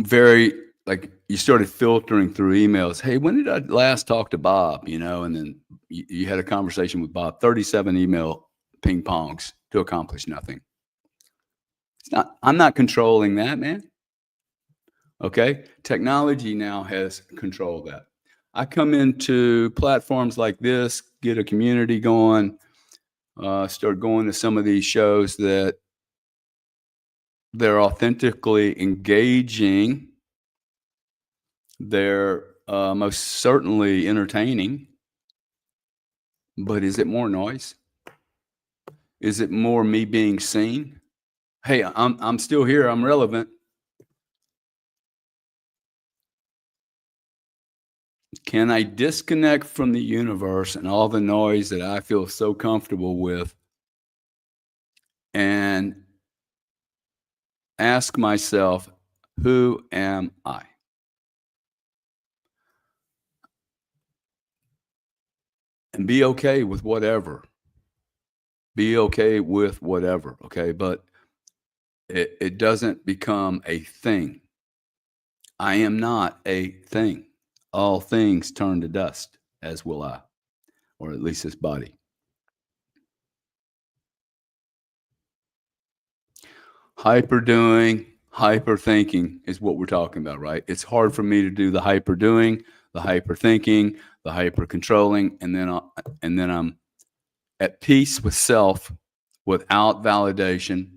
very like you started filtering through emails. "Hey, when did I last talk to Bob?" And then you had a conversation with Bob. 37 email ping pongs to accomplish nothing. It's not. I'm not controlling that, man. Okay, technology now has controlled that. I come into platforms like this, get a community going, start going to some of these shows that they're authentically engaging. They're most certainly entertaining, but is it more noise? Is it more me being seen? Hey, I'm still here. I'm relevant. Can I disconnect from the universe and all the noise that I feel so comfortable with and ask myself, who am I? And be okay with whatever. Be okay with whatever. Okay. But it doesn't become a thing. I am not a thing. All things turn to dust, as will I, or at least this body. Hyper doing, hyper thinking is what we're talking about, right? It's hard for me to do the hyper doing, the hyper thinking, the hyper controlling, and then I'm at peace with self without validation,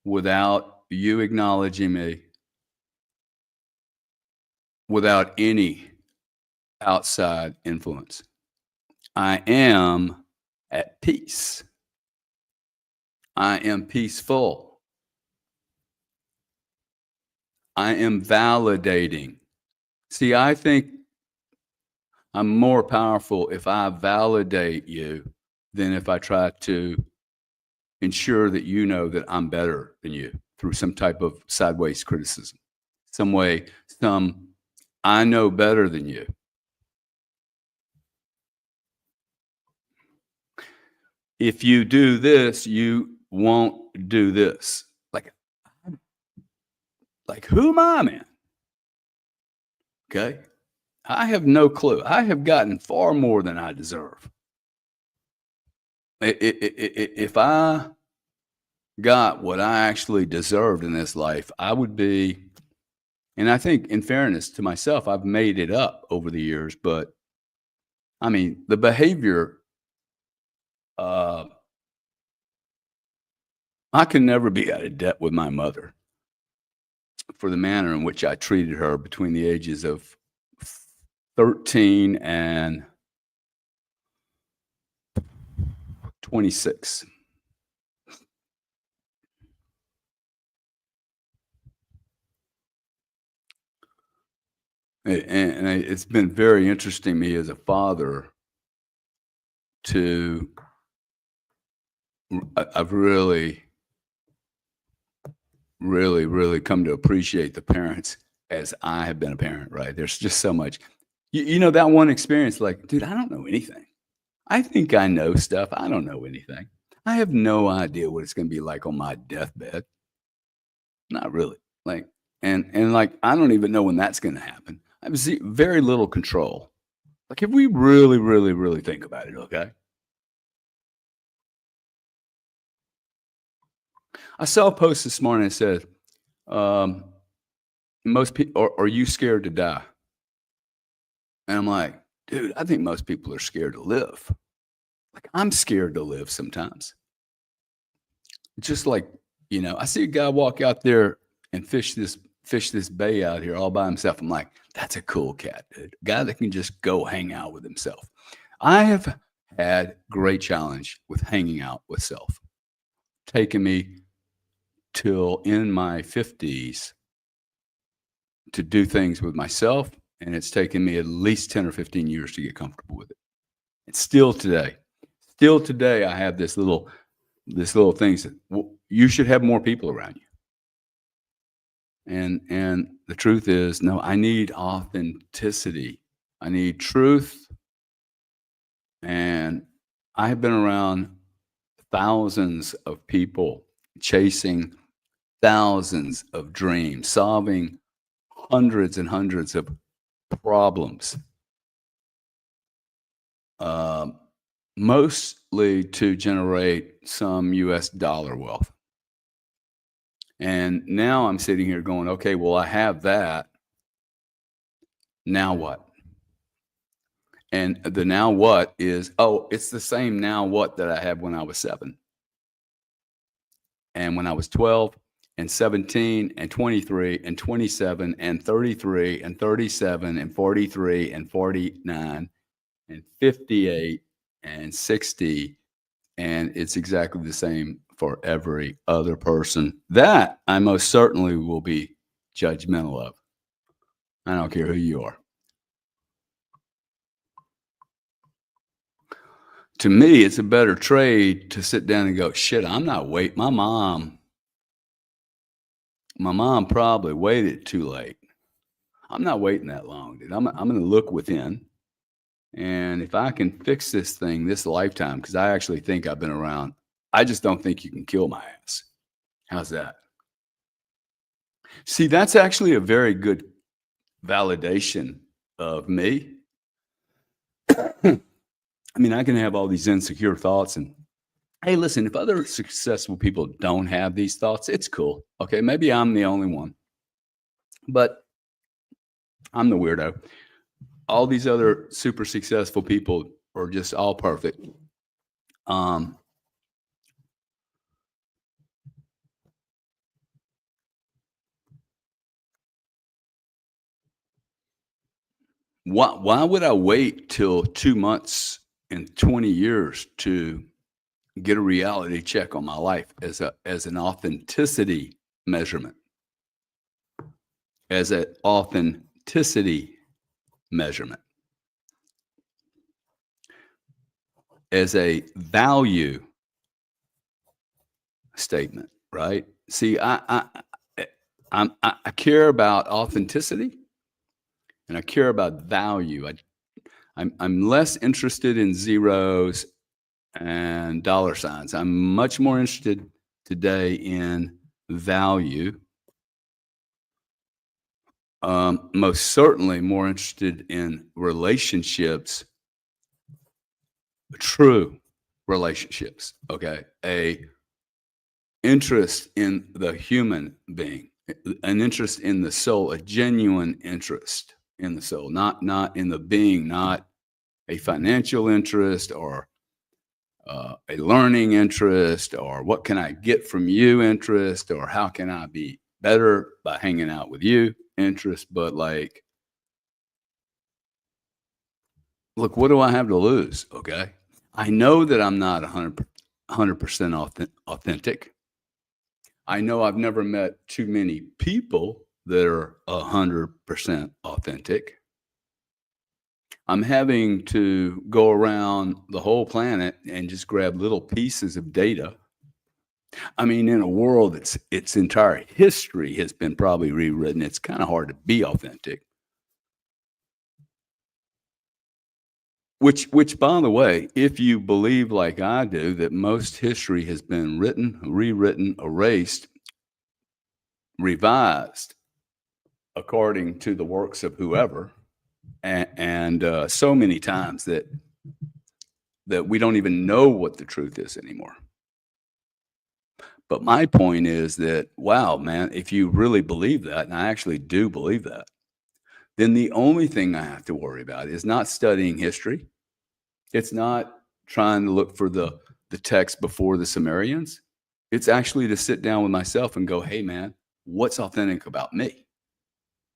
without you acknowledging me, without any outside influence. I am at peace. I am peaceful. I am validating. See, I think I'm more powerful if I validate you than if I try to ensure that you know that I'm better than you through some type of sideways criticism. Some way, I know better than you. If you do this, you won't do this. Like who am I, man? Okay. I have no clue. I have gotten far more than I deserve. If I got what I actually deserved in this life, I would be, and I think in fairness to myself, I've made it up over the years, but I mean, the behavior, uh, I can never be out of debt with my mother for the manner in which I treated her between the ages of 13 and 26. And it's been very interesting to me as a father to, I've really, really, really come to appreciate the parents as I have been a parent, right? There's just so much. You know, that one experience, like, dude, I don't know anything. I think I know stuff. I don't know anything. I have no idea what it's going to be like on my deathbed. Not really. Like, and like, I don't even know when that's going to happen. I have very little control. Like, if we really, really, really think about it, okay? I saw a post this morning that said, um, most people, are you scared to die? And I'm like, dude, I think most people are scared to live. Like, I'm scared to live sometimes. just like, I see a guy walk out there and fish this bay out here all by himself. I'm like, that's a cool cat, dude. Guy that can just go hang out with himself. I have had great challenge with hanging out with self, taking me till in my 50s to do things with myself, and it's taken me at least 10 or 15 years to get comfortable with it. And still today, I have this little things that you should have more people around you. And the truth is, no, I need authenticity. I need truth. And I have been around thousands of people chasing thousands of dreams, solving hundreds and hundreds of problems, um, mostly to generate some US dollar wealth. And now I'm sitting here going, okay, well, I have that. Now what? And the now what is, oh, it's the same now what that I had when I was 7 and when I was 12 and 17 and 23 and 27 and 33 and 37 and 43 and 49 and 58 and 60. And it's exactly the same for every other person that I most certainly will be judgmental of. I don't care who you are. To me, it's a better trade to sit down and go, shit, I'm not wait. My mom probably waited too late. I'm not waiting that long, dude. I'm going to look within. And if I can fix this thing this lifetime, because I actually think I've been around, I just don't think you can kill my ass. How's that? See, that's actually a very good validation of me. I mean, I can have all these insecure thoughts and hey, listen, if other successful people don't have these thoughts, it's cool. Okay, maybe I'm the only one, but I'm the weirdo. All these other super successful people are just all perfect. Um, why would I wait till 2 months and 20 years to get a reality check on my life as an authenticity measurement, as an authenticity measurement, as a value statement, right? See, I care about authenticity and I care about value. I'm less interested in zeros and dollar signs. I'm much more interested today in value. Most certainly more interested in relationships, true relationships. Okay, a interest in the human being, an interest in the soul, a genuine interest in the soul, not in the being, not a financial interest or a learning interest or what can I get from you interest or how can I be better by hanging out with you interest, but like, look, what do I have to lose? Okay. I know that I'm not 100% authentic. I know I've never met too many people that are 100% authentic. I'm having to go around the whole planet and just grab little pieces of data. I mean, in a world that's its entire history has been probably rewritten, it's kind of hard to be authentic. Which, by the way, if you believe like I do that most history has been written, rewritten, erased, revised according to the works of whoever, and so many times that we don't even know what the truth is anymore. But my point is that, wow, man, if you really believe that, and I actually do believe that, then the only thing I have to worry about is not studying history. It's not trying to look for the text before the Sumerians. It's actually to sit down with myself and go, hey, man, what's authentic about me?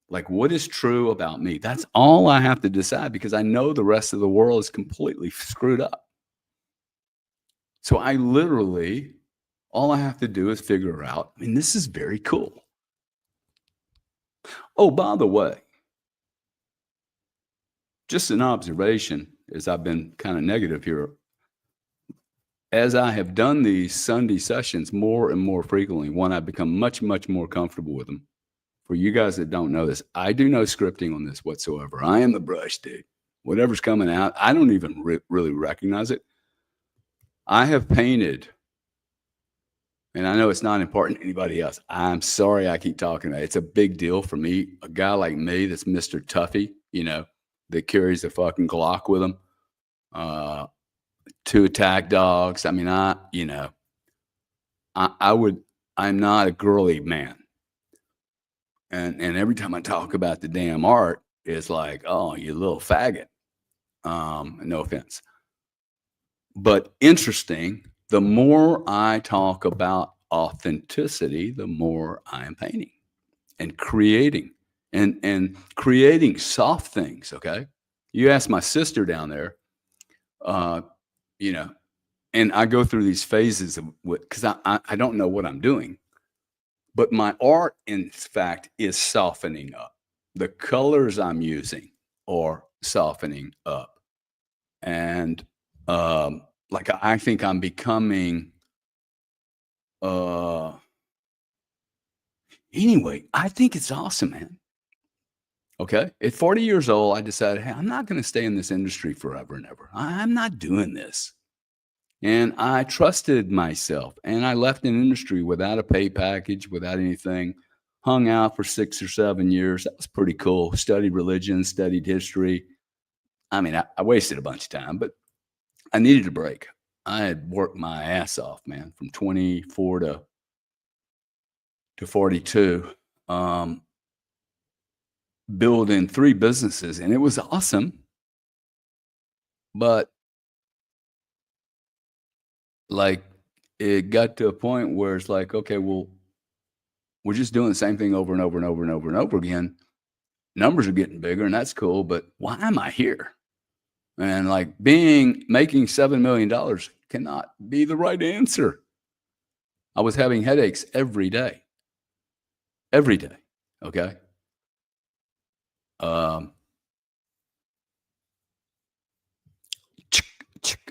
Like, what is true about me? That's all I have to decide because I know the rest of the world is completely screwed up. So I literally, all I have to do is figure out, I mean, this is very cool. Oh, by the way, just an observation as I've been kind of negative here. As I have done these Sunday sessions more and more frequently, one, I've become much, much more comfortable with them. For you guys that don't know this, I do no scripting on this whatsoever. I am the brush dude. Whatever's coming out, I don't even really recognize it. I have painted, and I know it's not important to anybody else. I'm sorry I keep talking about it. It's a big deal for me. A guy like me that's Mr. Tuffy, that carries a fucking Glock with him, 2 attack dogs. I mean, I'm not a girly man. And every time I talk about the damn art, it's like, oh, you little faggot. No offense. But interesting, the more I talk about authenticity, the more I am painting and creating and creating soft things. Okay. You ask my sister down there, uh, you know, and I go through these phases of what, because I don't know what I'm doing, but my art, in fact, is softening up. The colors I'm using are softening up. And like I think I'm becoming uh anyway, I think it's awesome, man. Okay. At 40 years old, I decided, hey, I'm not going to stay in this industry forever and ever. I'm not doing this. And I trusted myself and I left an industry without a pay package, without anything, hung out for 6 or 7 years. That was pretty cool. Studied religion, studied history. I mean, I wasted a bunch of time, but I needed a break. I had worked my ass off, man, from 24 to 42, building 3 businesses, and it was awesome. But like, it got to a point where it's like, okay, well, we're just doing the same thing over and over and over and over and over again. Numbers are getting bigger, and that's cool, but why am I here? And like making $7 million cannot be the right answer. I was having headaches every day. Every day. Okay. Um,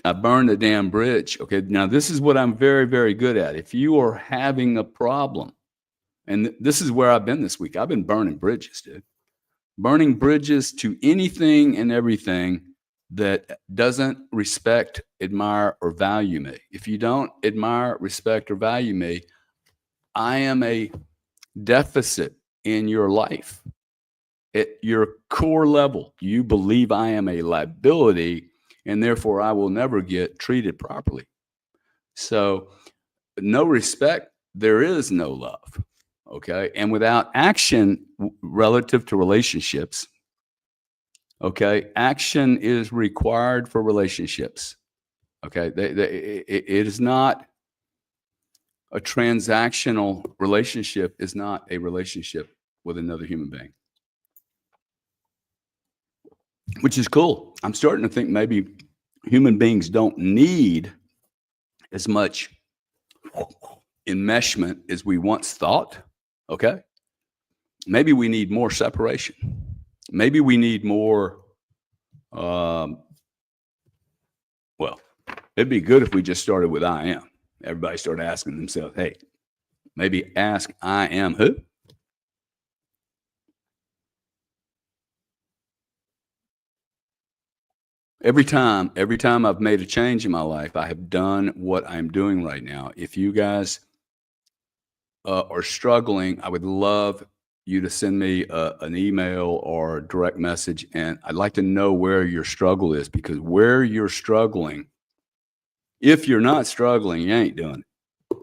I burned the damn bridge. Okay. Now, this is what I'm very, very good at. If you are having a problem, and this is where I've been this week, I've been burning bridges, dude. Burning bridges to anything and everything that doesn't respect, admire, or value me. If you don't admire, respect, or value me, I am a deficit in your life. At your core level, you believe I am a liability, and therefore I will never get treated properly. So, no respect, there is no love. Okay. And without action relative to relationships, okay, action is required for relationships. Okay. It is not a transactional relationship, is not a relationship with another human being, which is cool. I'm starting to think maybe human beings don't need as much enmeshment as we once thought. Okay. Maybe we need more separation. Maybe we need more. Well, it'd be good if we just started with I am. Everybody started asking themselves, hey, maybe ask I am who? Every time I've made a change in my life, I have done what I'm doing right now. If you guys are struggling, I would love you to send me an email or a direct message. And I'd like to know where your struggle is, because where you're struggling, if you're not struggling, you ain't doing it.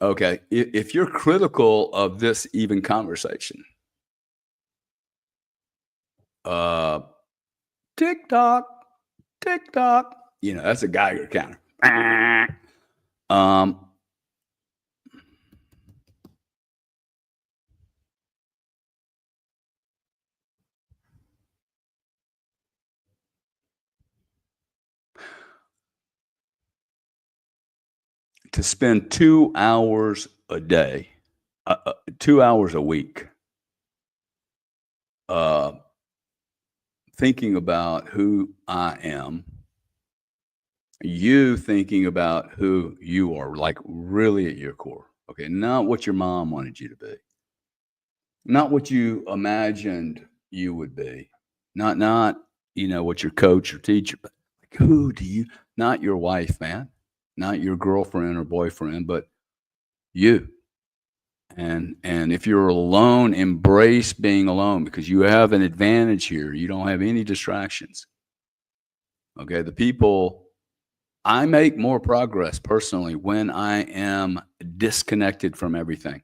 Okay. If you're critical of this even conversation, TikTok, TikTok, that's a Geiger counter. Um, to spend 2 hours a day, 2 hours a week, uh, thinking about who I am, you thinking about who you are, like, really at your core, okay? Not what your mom wanted you to be, not what you imagined you would be, not, what your coach or teacher, but, like, who do you not your wife, man, not your girlfriend or boyfriend, but you. And if you're alone, embrace being alone because you have an advantage here. You don't have any distractions. Okay. The people I make more progress personally when I am disconnected from everything.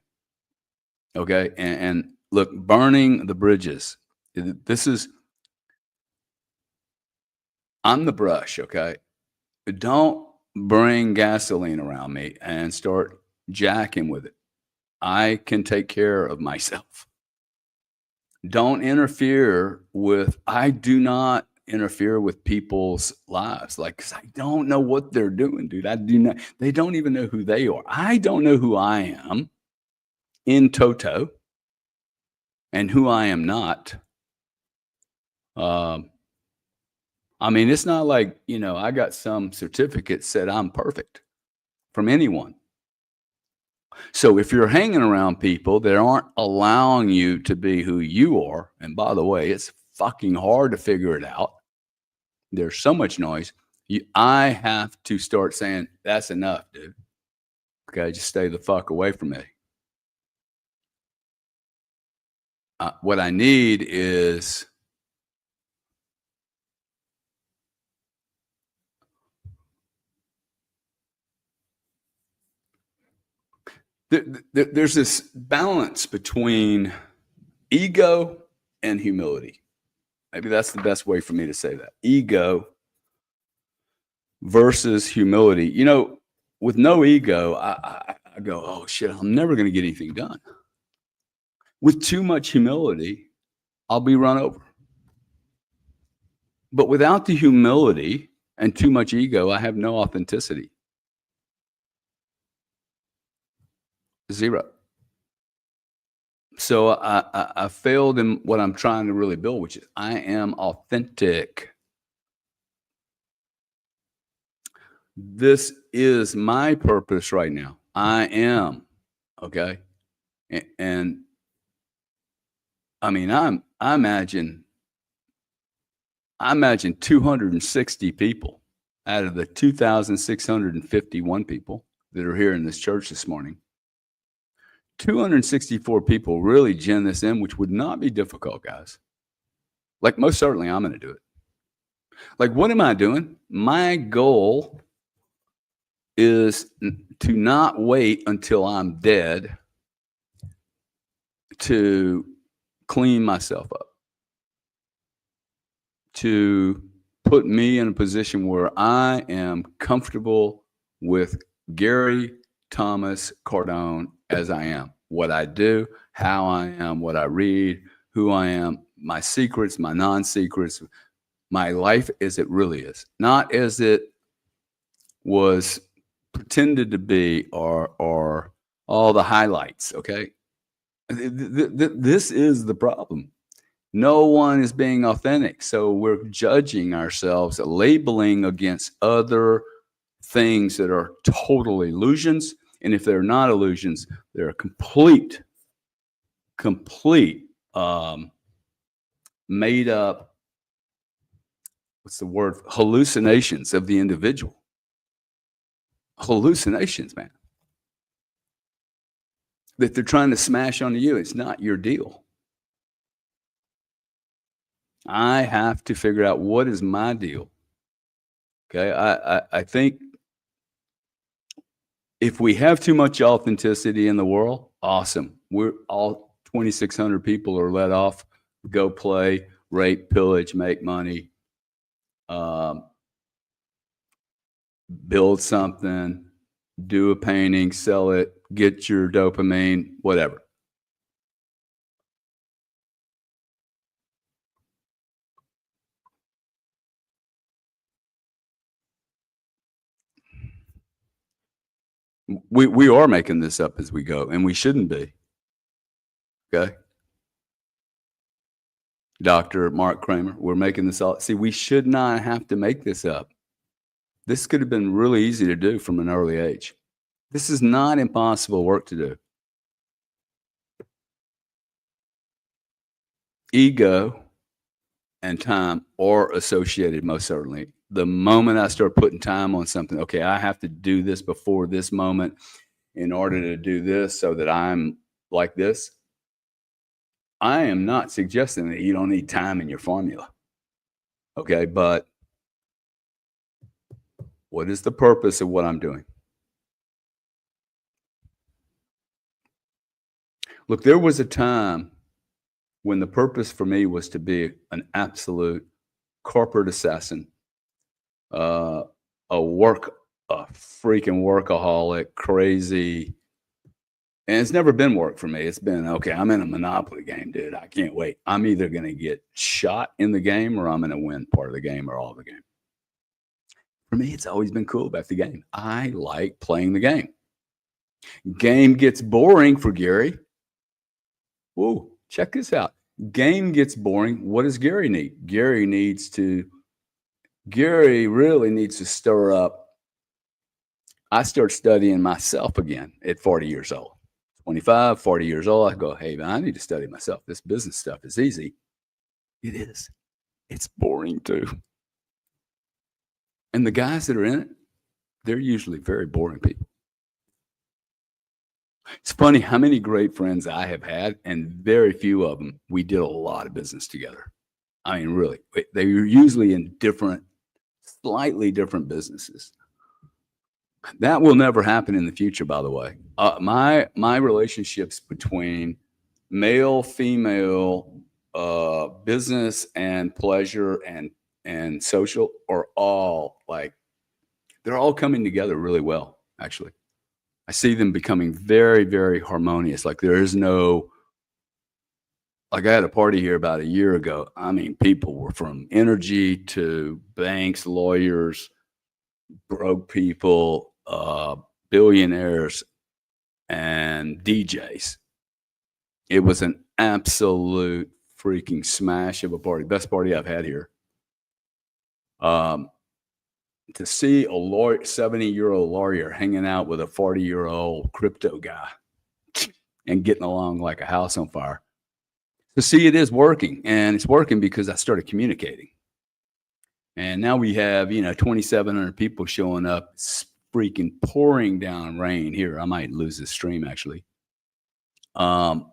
Okay. And look, burning the bridges. This is I'm the brush. Okay. Don't bring gasoline around me and start jacking with it. I can take care of myself. Don't interfere with I do not interfere with people's lives, like, 'cause I don't know what they're doing, dude. I do not they don't even know who they are. I don't know who I am in toto and who I am not. Um, I mean, it's not like, I got some certificate said I'm perfect from anyone. So if you're hanging around people that aren't allowing you to be who you are, and by the way, it's fucking hard to figure it out. There's so much noise. I have to start saying, "That's enough, dude. Okay, just stay the fuck away from me." What I need is there's this balance between ego and humility. Maybe that's the best way for me to say that. Ego versus humility. With no ego, I go, "Oh shit, I'm never going to get anything done." With too much humility, I'll be run over. But without the humility and too much ego, I have no authenticity. Zero. So I failed in what I'm trying to really build, which is I am authentic. This is my purpose right now. I am. Okay. And I mean, I imagine 260 people out of the 2,651 people that are here in this church this morning. 264 people really gen this in, which would not be difficult, guys. Like, most certainly, I'm going to do it. Like, what am I doing? My goal is to not wait until I'm dead to clean myself up, to put me in a position where I am comfortable with Gary Thomas Cardone as I am, what I do, how I am, what I read, who I am, my secrets, my non-secrets, my life as it really is, not as it was pretended to be or all the highlights. Okay. This is the problem. No one is being authentic. So we're judging ourselves, labeling against other things that are total illusions. And if they're not illusions, they're complete made up, what's the word? Hallucinations of the individual. Hallucinations, man. That they're trying to smash onto you. It's not your deal. I have to figure out what is my deal. Okay. I think if we have too much authenticity in the world, awesome. We're all 2,600 people are let off, go play, rape, pillage, make money, build something, do a painting, sell it, get your dopamine, whatever. We are making this up as we go, and we shouldn't be. Okay. Dr. Mark Kramer, we're making this all. See, we should not have to make this up. This could have been really easy to do from an early age. This is not impossible work to do. Ego and time are associated, most certainly. The moment I start putting time on something, okay, I have to do this before this moment in order to do this so that I'm like this. I am not suggesting that you don't need time in your formula. Okay, but what is the purpose of what I'm doing? Look, there was a time when the purpose for me was to be an absolute corporate assassin, uh, a freaking workaholic, crazy. And it's never been work for me. It's been, okay, I'm in a Monopoly game, dude. I can't wait. I'm either going to get shot in the game or I'm going to win part of the game or all of the game. For me, it's always been cool about the game. I like playing the game. Game gets boring for Gary. Whoa, check this out. Game gets boring. What does Gary need? Gary really needs to stir up. I start studying myself again at 40 years old. 25, 40 years old. I go, hey, man, I need to study myself. This business stuff is easy. It is. It's boring too. And the guys that are in it, they're usually very boring people. It's funny how many great friends I have had, and very few of them, we did a lot of business together. I mean, really, they were usually in slightly different businesses. That will never happen in the future, by the way. My relationships between male, female, business and pleasure and social are all like, they're all coming together really well, actually. I see them becoming very, very harmonious. Like there is no, like I had a party here about a year ago. I mean, people were from energy to banks, lawyers, broke people, billionaires, and DJs. It was an absolute freaking smash of a party. Best party I've had here. To see a 70-year-old lawyer hanging out with a 40-year-old crypto guy and getting along like a house on fire. To see it is working, and it's working because I started communicating. And now we have, 2,700 people showing up. It's freaking pouring down rain here. I might lose this stream actually. I'd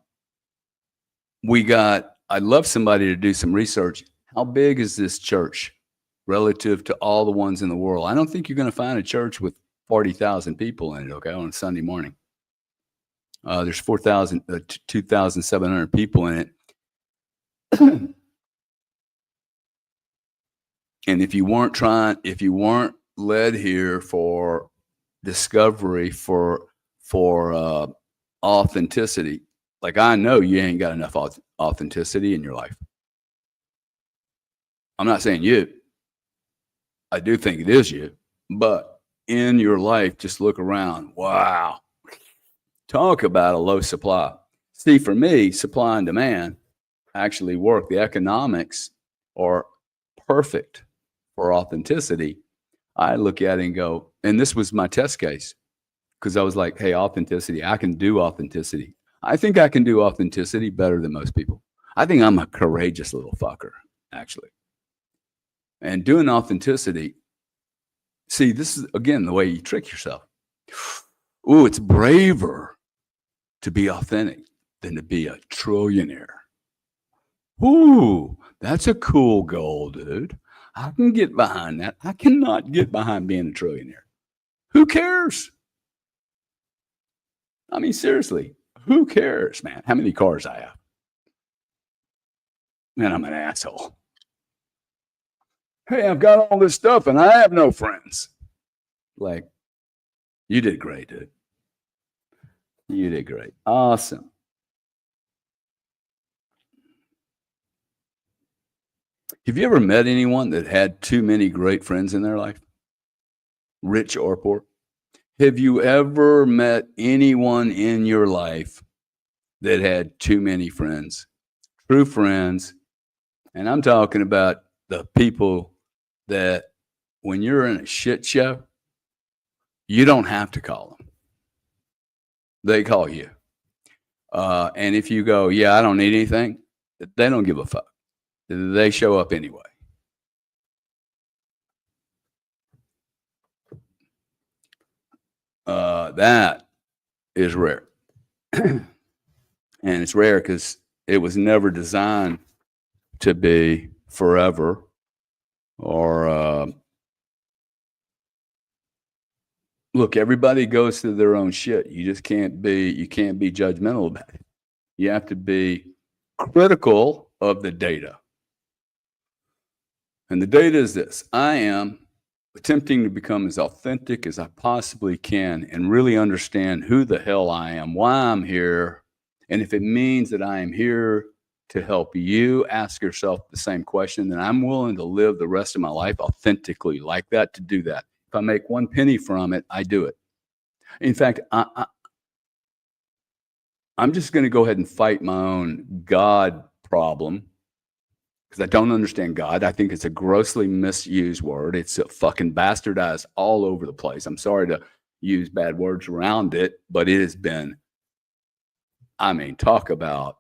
love somebody to do some research. How big is this church relative to all the ones in the world? I don't think you're going to find a church with 40,000 people in it, okay, on a Sunday morning. There's 2,700 people in it. And if you weren't led here for discovery, for authenticity, like I know you ain't got enough authenticity in your life. I'm not saying you. I do think it is you, but in your life, just look around. Wow. Talk about a low supply. See, for me, supply and demand actually work. The economics are perfect for authenticity. I look at it and go, and this was my test case because I was like, hey, authenticity, I can do authenticity. I think I can do authenticity better than most people. I think I'm a courageous little fucker, actually. And doing authenticity, see, this is, again, the way you trick yourself. Ooh, it's braver to be authentic than to be a trillionaire. Ooh, that's a cool goal, dude. I can get behind that. I cannot get behind being a trillionaire. Who cares? I mean, seriously, who cares, man? How many cars I have? Man, I'm an asshole. Hey, I've got all this stuff and I have no friends. Like, You did great, dude. You did great. Awesome. Have you ever met anyone that had too many great friends in their life, rich or poor? Have you ever met anyone in your life that had too many friends, true friends? And I'm talking about the people that when you're in a shit show, you don't have to call them. They call you. And if you go, yeah, I don't need anything, they don't give a fuck. They show up anyway. That is rare. And it's rare because it was never designed to be forever or look, everybody goes through their own shit. You can't be judgmental about it. You have to be critical of the data. And the data is this: I am attempting to become as authentic as I possibly can and really understand who the hell I am, why I'm here. And if it means that I am here to help you ask yourself the same question, then I'm willing to live the rest of my life authentically like that, to do that. If I make one penny from it, I do it. In fact, I'm just going to go ahead and fight my own God problem because I don't understand God. I think it's a grossly misused word. It's a fucking bastardized all over the place. I'm sorry to use bad words around it, but it has been, I mean, talk about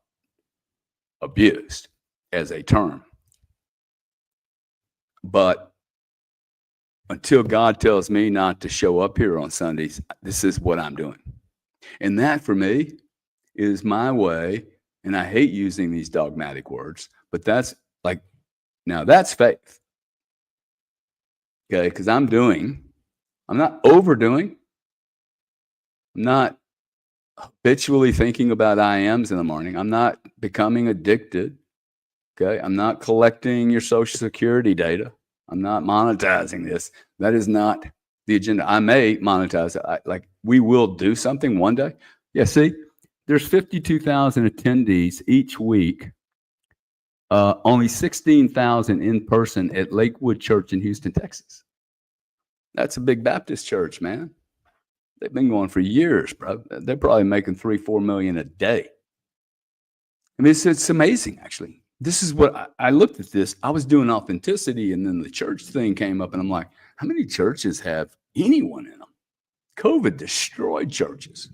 abused as a term. But until God tells me not to show up here on Sundays, this is what I'm doing. And that for me is my way. And I hate using these dogmatic words, but that's like, now that's faith. Okay. Because I'm not overdoing, I'm not habitually thinking about I ams in the morning. I'm not becoming addicted. Okay. I'm not collecting your social security data. I'm not monetizing this. That is not the agenda. I may monetize it. Like we will do something one day. Yeah. See, there's 52,000 attendees each week. Only 16,000 in person at Lakewood Church in Houston, Texas. That's a big Baptist church, man. They've been going for years, bro. They're probably making 3-4 million a day. I mean, it's amazing, actually. This is what I looked at this. I was doing authenticity, and then the church thing came up, and I'm like, how many churches have anyone in them? COVID destroyed churches.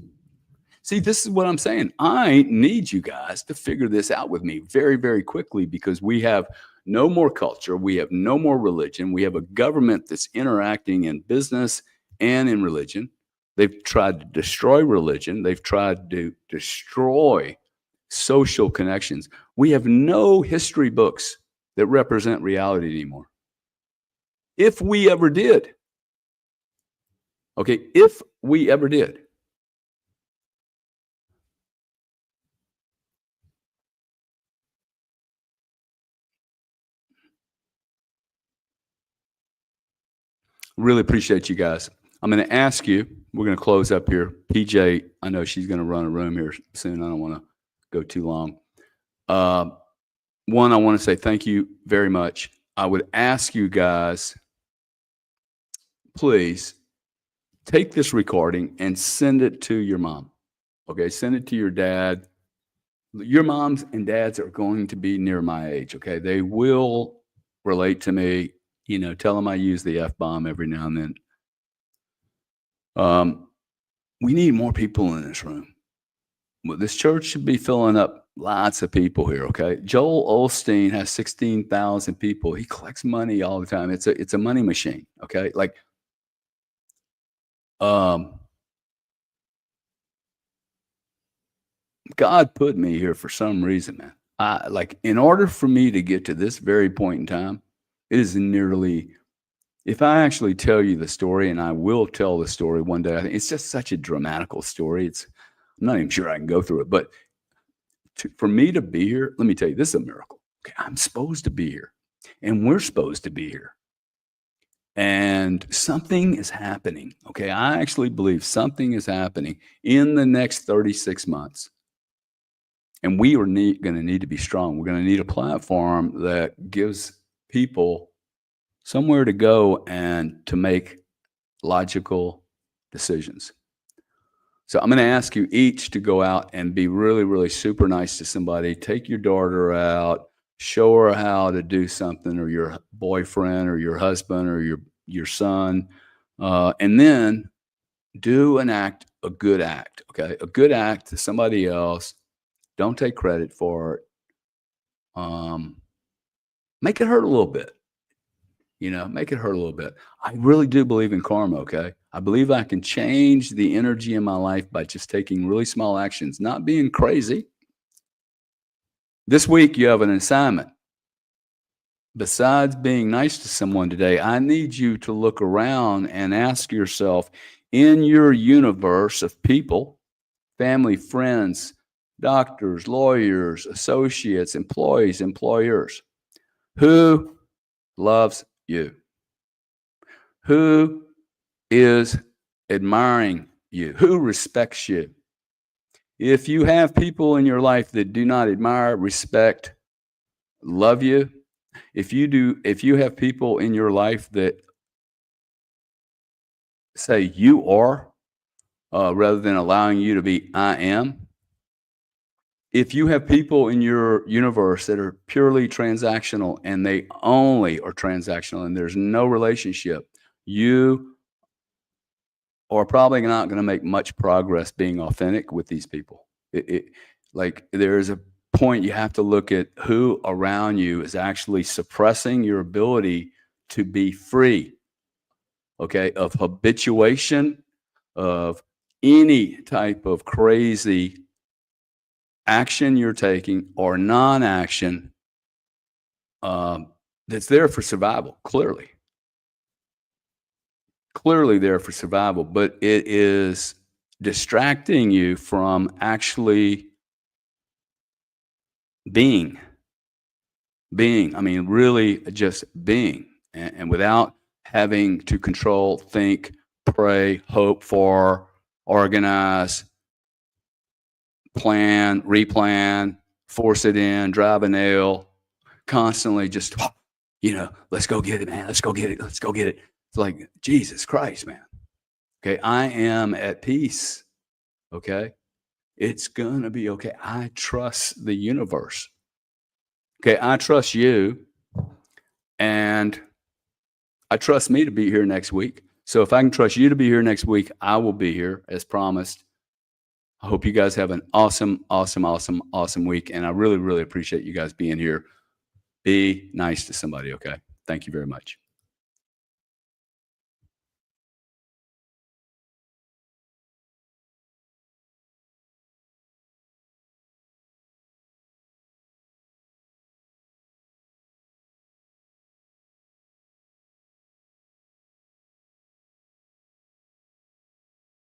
See, this is what I'm saying. I need you guys to figure this out with me very, very quickly, because we have no more culture. We have no more religion. We have a government that's interacting in business and in religion. They've tried to destroy religion. They've tried to destroy social connections. We have no history books that represent reality anymore. If we ever did. Okay, if we ever did. Really appreciate you guys. I'm going to ask you, we're going to close up here. PJ, I know she's going to run a room here soon. I don't want to go too long. One, I want to say thank you very much. I would ask you guys, please take this recording and send it to your mom. Okay, send it to your dad. Your moms and dads are going to be near my age. Okay, they will relate to me. You know, tell them I use the F-bomb every now and then. We need more people in this room. Well, this church should be filling up lots of people here, okay? Joel Osteen has 16,000 people. He collects money all the time. It's a money machine, okay? Like, God put me here for some reason, man. In order for me to get to this very point in time, it is nearly, if I actually tell you the story, and I will tell the story one day, I think it's just such a dramatical story. I'm not even sure I can go through it, but for me to be here, let me tell you, this is a miracle. Okay, I'm supposed to be here, and we're supposed to be here. And something is happening. Okay. I actually believe something is happening in the next 36 months. And we are going to need to be strong. We're going to need a platform that gives people somewhere to go and to make logical decisions. So I'm going to ask you each to go out and be really, really super nice to somebody. Take your daughter out, show her how to do something, or your boyfriend, or your husband, or your son, and then do a good act. Okay, a good act to somebody else. Don't take credit for it. Make it hurt a little bit. Make it hurt a little bit. I really do believe in karma, okay? I believe I can change the energy in my life by just taking really small actions, not being crazy. This week, you have an assignment. Besides being nice to someone today, I need you to look around and ask yourself, in your universe of people, family, friends, doctors, lawyers, associates, employees, employers, who loves you? Who is admiring you? Who respects you? If you have people in your life that do not admire, respect, love you, if you have people in your life that say you are, rather than allowing you to be I am, if you have people in your universe that are purely transactional and they only are transactional and there's no relationship, you are probably not going to make much progress being authentic with these people. Like there's a point you have to look at who around you is actually suppressing your ability to be free, okay, of habituation, of any type of crazy action you're taking or non-action that's there for survival, clearly there for survival, but it is distracting you from actually being, I mean, really just being, and without having to control, think, pray, hope for, organize, plan, replan, force it in, drive a nail, constantly just, let's go get it, man. Let's go get it. Let's go get it. It's like, Jesus Christ, man. Okay. I am at peace. Okay. It's going to be okay. I trust the universe. Okay. I trust you, and I trust me to be here next week. So if I can trust you to be here next week, I will be here as promised. I hope you guys have an awesome, awesome, awesome, awesome week. And I really, really appreciate you guys being here. Be nice to somebody. Okay. Thank you very much.